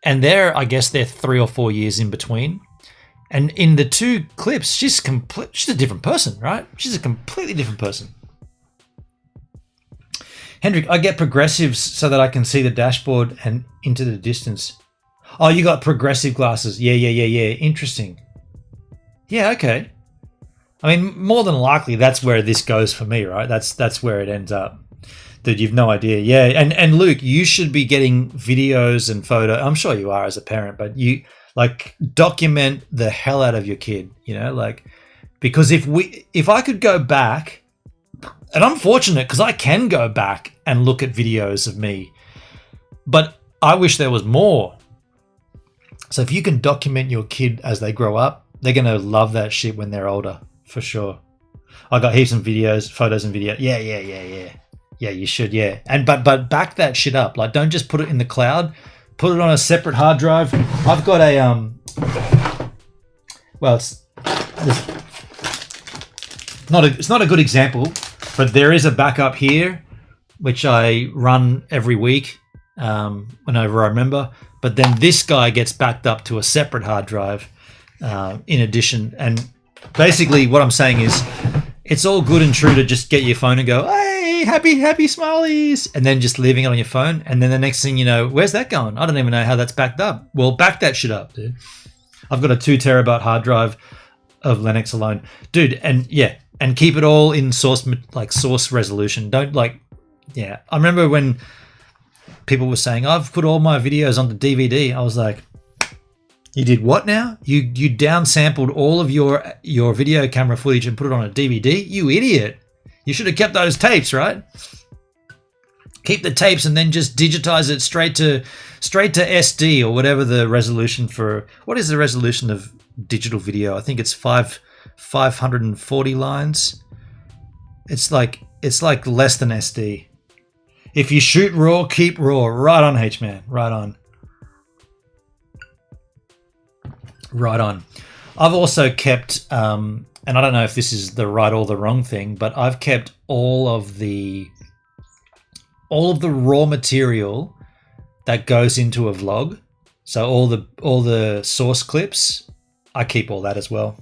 And I guess they're 3 or 4 years in between. And in the 2 clips, she's a different person, right? She's a completely different person. Hendrik, I get progressives so that I can see the dashboard and into the distance. Oh, you got progressive glasses. Yeah. Interesting. Yeah, okay. I mean, more than likely, that's where this goes for me, right? That's where it ends up. Dude, you've no idea. Yeah, and Luke, you should be getting videos and photo. I'm sure you are as a parent, but you like document the hell out of your kid, you know, like, because if I could go back, and I'm fortunate because I can go back and look at videos of me, but I wish there was more. So if you can document your kid as they grow up, they're going to love that shit when they're older, for sure. I got heaps of videos, photos and video. Yeah. Yeah, you should, yeah. And but back that shit up. Like, don't just put it in the cloud. Put it on a separate hard drive. I've got a well, it's not a good example, but there is a backup here which I run every week whenever I remember. But then this guy gets backed up to a separate hard drive in addition. And basically what I'm saying is it's all good and true to just get your phone and go, hey, happy smileys, and then just leaving it on your phone. And then the next thing you know, where's that going? I don't even know how that's backed up. Well, back that shit up, dude. I've got a 2 terabyte hard drive of Linux alone. Dude, and yeah, and keep it all in source resolution. Don't I remember when people were saying, I've put all my videos onto DVD. I was like, you did what now? You downsampled all of your video camera footage and put it on a DVD? You idiot. You should have kept those tapes, right? Keep the tapes and then just digitize it straight to SD or whatever the resolution for. What is the resolution of digital video? I think it's 540 lines. It's like less than SD. If you shoot raw, keep raw. Right on, H-Man. Right on. Right on. I've also kept, and I don't know if this is the right or the wrong thing, but I've kept all of the raw material that goes into a vlog. So all the source clips, I keep all that as well.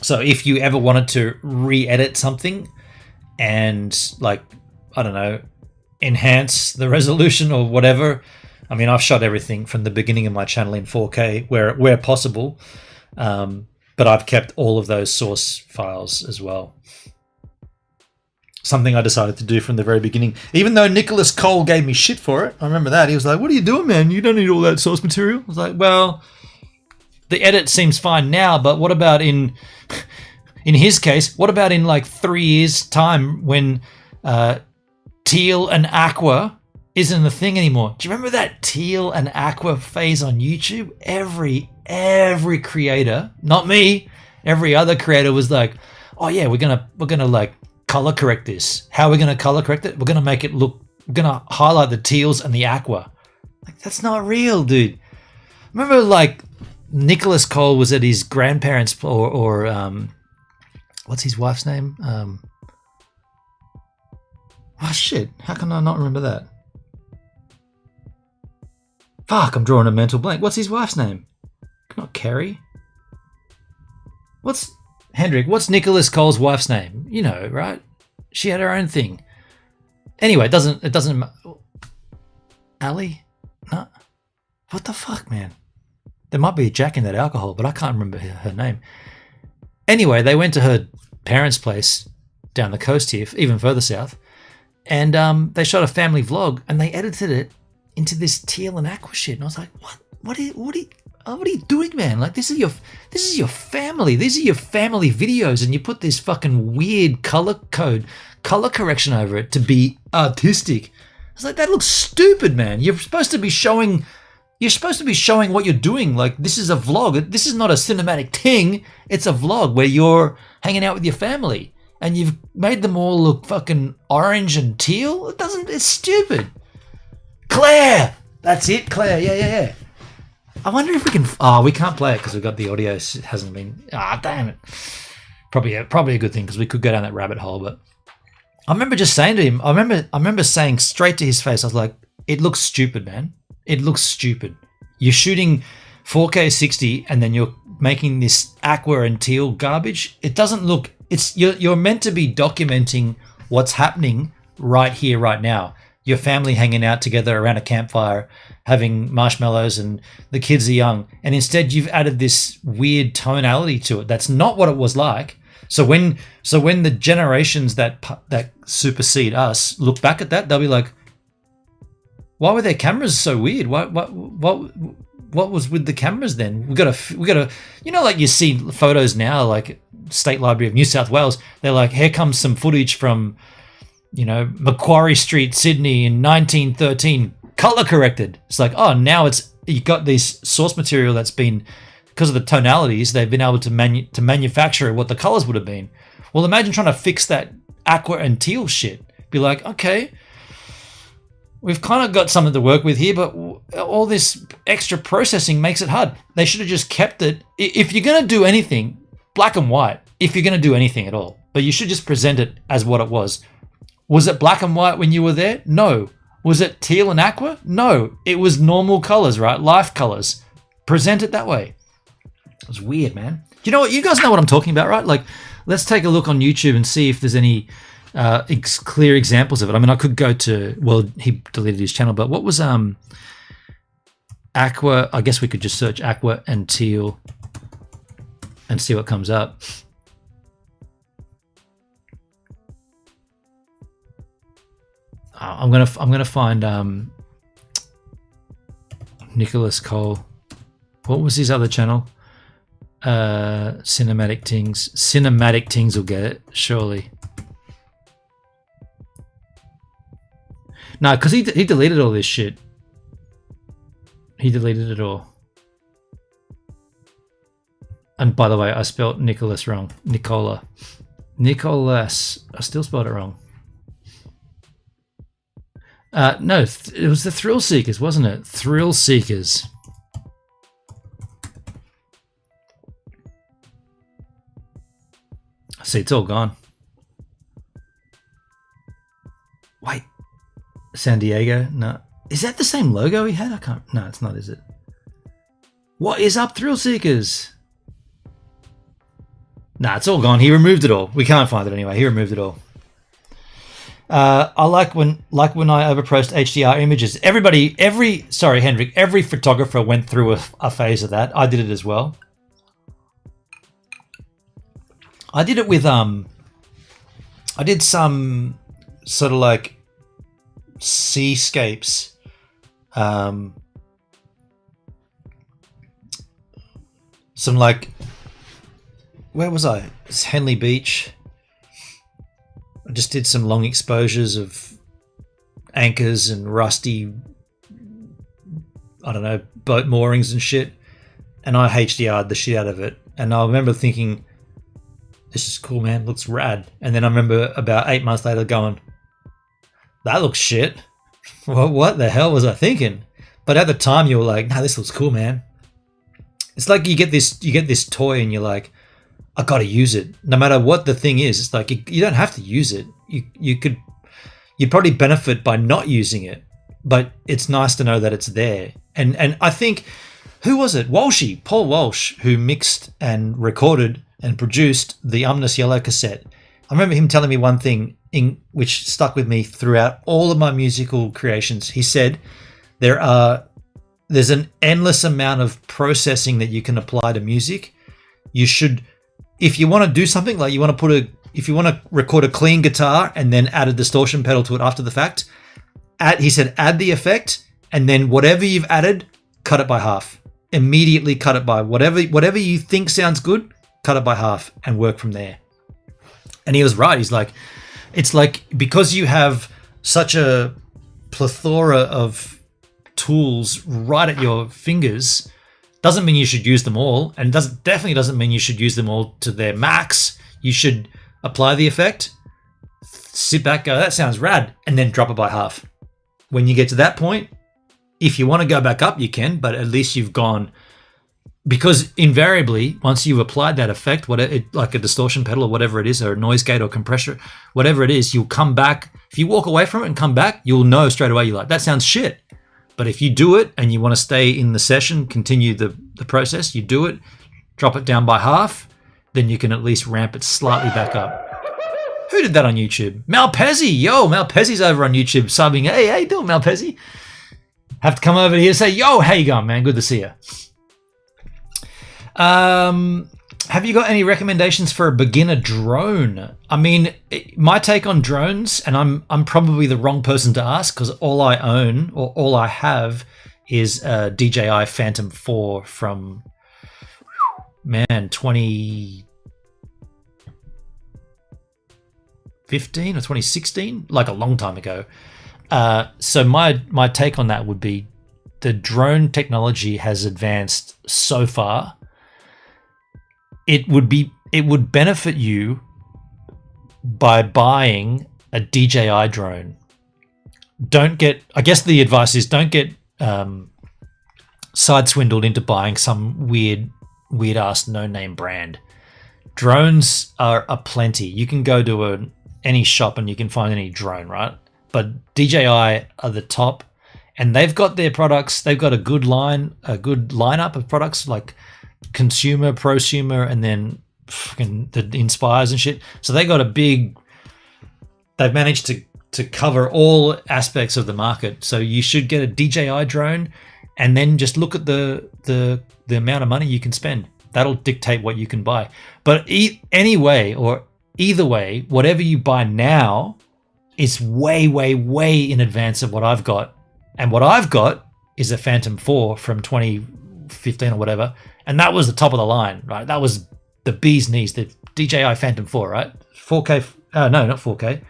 So if you ever wanted to re-edit something and I don't know, enhance the resolution or whatever. I mean, I've shot everything from the beginning of my channel in 4K where possible, but I've kept all of those source files as well. Something I decided to do from the very beginning, even though Nicholas Cole gave me shit for it. I remember that. He was like, what are you doing, man? You don't need all that source material. I was like, well, the edit seems fine now, but what about in his case, what about in 3 years' time when teal and aqua isn't a thing anymore? Do you remember that teal and aqua phase on YouTube? Every creator, not me, every other creator was like, oh yeah, we're gonna color correct this. How are we gonna color correct it? We're gonna make it look, we're gonna highlight the teals and the aqua. That's not real, dude. Remember Nicholas Cole was at his grandparents or what's his wife's name? Oh shit, how can I not remember that? Fuck, I'm drawing a mental blank. What's his wife's name? Not Carrie. Hendrik, what's Nicholas Cole's wife's name? You know, right? She had her own thing. Anyway, it doesn't. Ali? No. What the fuck, man? There might be a Jack in that alcohol, but I can't remember her name. Anyway, they went to her parents' place down the coast here, even further south, and they shot a family vlog, and they edited it into this teal and aqua shit. And I was like, what are you doing, man? Like, this is your family. These are your family videos, and you put this fucking weird color correction over it to be artistic. I was like, that looks stupid, man. You're supposed to be showing what you're doing. Like, this is a vlog. This is not a cinematic thing. It's a vlog where you're hanging out with your family, and you've made them all look fucking orange and teal. It's stupid. Claire! That's it, Claire. Yeah. I wonder if we can... Oh, we can't play it because we've got the audio. It hasn't been... Damn it. Probably a good thing because we could go down that rabbit hole, but... I remember just saying to him... I remember saying straight to his face, I was like, it looks stupid, man. It looks stupid. You're shooting 4K 60 and then you're making this aqua and teal garbage. It doesn't look... You're meant to be documenting what's happening right here, right now. Your family hanging out together around a campfire, having marshmallows, and the kids are young. And instead, you've added this weird tonality to it. That's not what it was like. So when the generations that supersede us look back at that, they'll be like, "Why were their cameras so weird? What was with the cameras then? We got to, like you see photos now, like State Library of New South Wales. They're like, here comes some footage from." Macquarie Street, Sydney in 1913, color corrected. It's like, oh, now you got this source material that's been, because of the tonalities, they've been able to manufacture what the colors would have been. Well, imagine trying to fix that aqua and teal shit. Be like, okay, we've kind of got something to work with here, but all this extra processing makes it hard. They should have just kept it. If you're going to do anything, black and white, if you're going to do anything at all, but you should just present it as what it was. Was it black and white when you were there? No. Was it teal and aqua? No. It was normal colors, right? Life colors. Present it that way. It was weird, man. You know what? You guys know what I'm talking about, right? Like, let's take a look on YouTube and see if there's any clear examples of it. I mean, I could go to... Well, he deleted his channel, but what was aqua? I guess we could just search aqua and teal and see what comes up. I'm gonna find Nicholas Cole. What was his other channel? Cinematic Tings. Cinematic Tings will get it, surely. No, because he deleted all this shit. He deleted it all. And by the way, I spelled Nicholas wrong. Nicola. Nicholas. I still spelled it wrong. No, it was the Thrill Seekers, wasn't it? Thrill Seekers. See, it's all gone. Wait. San Diego? No. Is that the same logo he had? I can't... No, it's not, is it? What is up, Thrill Seekers? Nah, it's all gone. He removed it all. We can't find it anyway. He removed it all. I like when I overprocessed HDR images. Every photographer went through a phase of that. I did it as well. I did it with I did some sort of like seascapes. Some like, where was I? It's Henley Beach. I just did some long exposures of anchors and rusty, I don't know, boat moorings and shit. And I HDR'd the shit out of it. And I remember thinking, this is cool, man. Looks rad. And then I remember about 8 months later going, that looks shit. What the hell was I thinking? But at the time you were like, nah, this looks cool, man. It's like you get this toy and you're like, I got to use it. No matter what the thing is, it's like you don't have to use it. You'd probably benefit by not using it, but it's nice to know that it's there. And I think, who was it? Paul Walsh, who mixed and recorded and produced the Omnis Yellow cassette. I remember him telling me one thing. which stuck with me throughout all of my musical creations. He said there's an endless amount of processing that you can apply to music. You should, if you want to do something like if you want to record a clean guitar and then add a distortion pedal to it after the fact, he said add the effect, and then whatever you've added, cut it by half. Immediately cut it by whatever you think sounds good, cut it by half and work from there. And he was right. He's like, it's like, because you have such a plethora of tools right at your fingers, doesn't mean you should use them all, and definitely doesn't mean you should use them all to their max. You should apply the effect, sit back, go, that sounds rad, and then drop it by half. When you get to that point, if you want to go back up, you can, but at least you've gone, because invariably, once you've applied that effect, like a distortion pedal or whatever it is, or a noise gate or compressor, whatever it is, you'll come back. If you walk away from it and come back, you'll know straight away, you're like, that sounds shit. But if you do it and you want to stay in the session, continue the process, you do it, drop it down by half, then you can at least ramp it slightly back up. Who did that on YouTube? Malpezzi. Yo, Malpezzi's over on YouTube subbing. Hey, how you doing, Malpezzi? Have to come over here and say, yo, how you going, man? Good to see you. Have you got any recommendations for a beginner drone? I mean, my take on drones, and I'm probably the wrong person to ask because all I own or all I have is a DJI Phantom 4 from, 2015 or 2016, like a long time ago. So my take on that would be the drone technology has advanced so far. It would benefit you by buying a DJI drone. I guess the advice is don't get side swindled into buying some weird ass no name brand. Drones are aplenty. You can go to any shop and you can find any drone, right? But DJI are the top, and they've got their products. They've got a good lineup of products like consumer, prosumer, and then the Inspires and shit. So they've managed to cover all aspects of the market. So you should get a DJI drone, and then just look at the amount of money you can spend. That'll dictate what you can buy. But either way, whatever you buy now is way, way, way in advance of what I've got. And what I've got is a Phantom 4 from 2015 or whatever. And that was the top of the line, right? That was the bee's knees, the DJI Phantom 4, right? 4K, no, not 4K.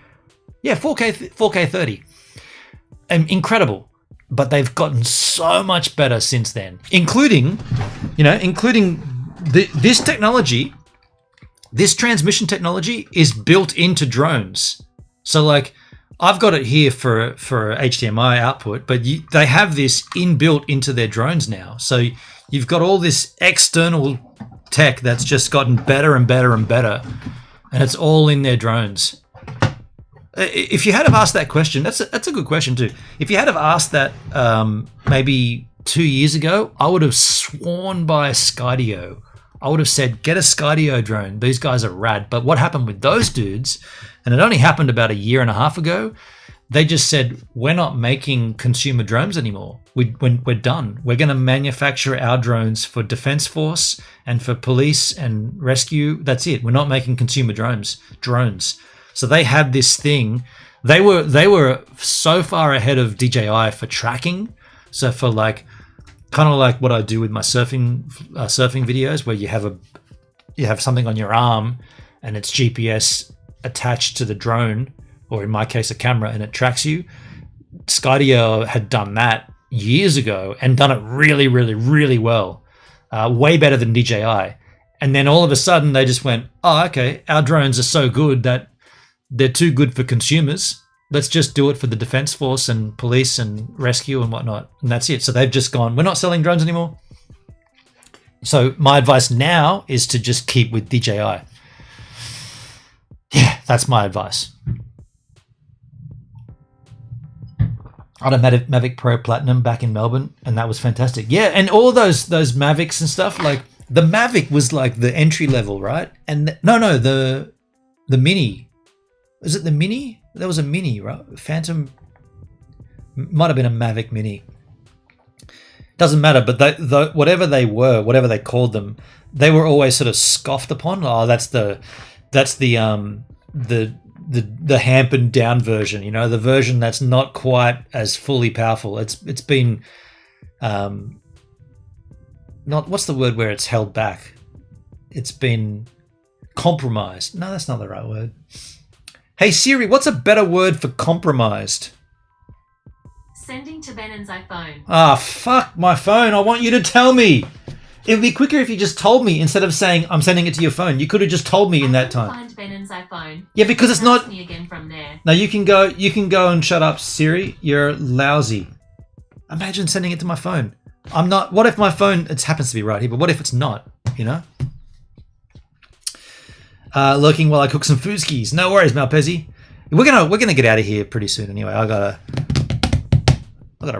Yeah, 4K 30. Incredible. But they've gotten so much better since then, including this technology. This transmission technology is built into drones. So like, I've got it here for HDMI output, but they have this inbuilt into their drones now. So you've got all this external tech that's just gotten better and better and better, and it's all in their drones. If you had have asked that question, that's a good question too. If you had have asked that maybe 2 years ago, I would have sworn by Skydio. I would have said, get a Skydio drone. These guys are rad. But what happened with those dudes, and it only happened about a year and a half ago, they just said, we're not making consumer drones anymore. We're done. We're going to manufacture our drones for Defense Force and for police and rescue. That's it. We're not making consumer drones. So they had this thing. They were so far ahead of DJI for tracking. So for like, kind of like what I do with my surfing videos, where you have something on your arm and it's GPS attached to the drone, or in my case a camera, and it tracks you. Skydio had done that years ago and done it really, really, really well, way better than DJI. And then all of a sudden they just went, oh, okay, our drones are so good that they're too good for consumers. Let's just do it for the Defense Force and police and rescue and whatnot. And that's it. So they've just gone, we're not selling drones anymore. So my advice now is to just keep with DJI. Yeah, that's my advice. I had a Mavic Pro Platinum back in Melbourne, and that was fantastic. Yeah, and all those Mavics and stuff, like the Mavic was like the entry level, right? And the Mini. Is it the Mini? There was a Mini, right? Phantom. Might have been a Mavic Mini. Doesn't matter, but whatever they were, whatever they called them, they were always sort of scoffed upon. Oh, that's the hampered down version, you know, the version that's not quite as fully powerful. It's been not, what's the word where it's held back? It's been compromised. No, that's not the right word. Hey Siri, what's a better word for compromised? Sending to Benen's iPhone. Ah, fuck my phone. I want you to tell me. It would be quicker if you just told me instead of saying I'm sending it to your phone. You could have just told me in that time. Find Benen's iPhone. Yeah, because it's not. Me again from there. No, you can go and shut up, Siri. You're lousy. Imagine sending it to my phone. I'm not. What if my phone? It happens to be right here, but what if it's not? You know. Lurking while I cook some fooskies. No worries, Malpezzi. We're gonna get out of here pretty soon anyway. I gotta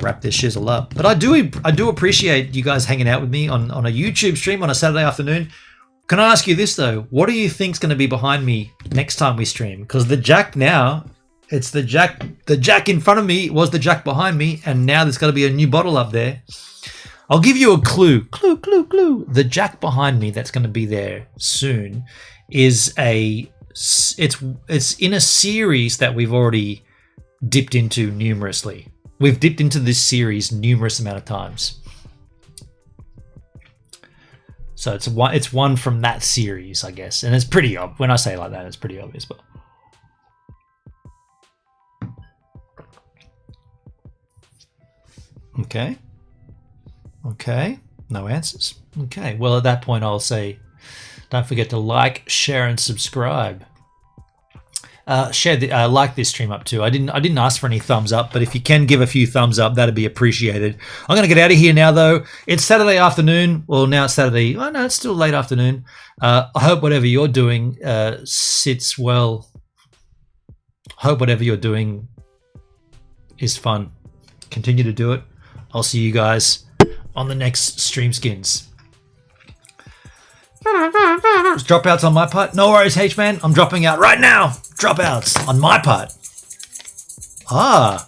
wrap this shizzle up. But I do appreciate you guys hanging out with me on a YouTube stream on a Saturday afternoon. Can I ask you this though? What do you think's going to be behind me next time we stream? Because the jack now, it's the jack in front of me was the jack behind me, and now there's got to be a new bottle up there. I'll give you a clue. Clue. The jack behind me that's going to be there soon is it's in a series that we've already dipped into numerously. We've dipped into this series numerous amount of times. So it's one from that series, I guess. And it's pretty obvious. When I say it like that, it's pretty obvious. But Okay. No answers. Okay. Well, at that point, I'll say, don't forget to like, share, and subscribe. Like this stream up too. I didn't ask for any thumbs up, but if you can give a few thumbs up, that'd be appreciated. I'm gonna get out of here now though. It's Saturday afternoon. Well, now it's Saturday. Oh no, it's still late afternoon. I hope whatever you're doing sits well. Hope whatever you're doing is fun. Continue to do it. I'll see you guys on the next stream skins. Dropouts on my part? No worries, H-Man. I'm dropping out right now. Dropouts on my part. Ah.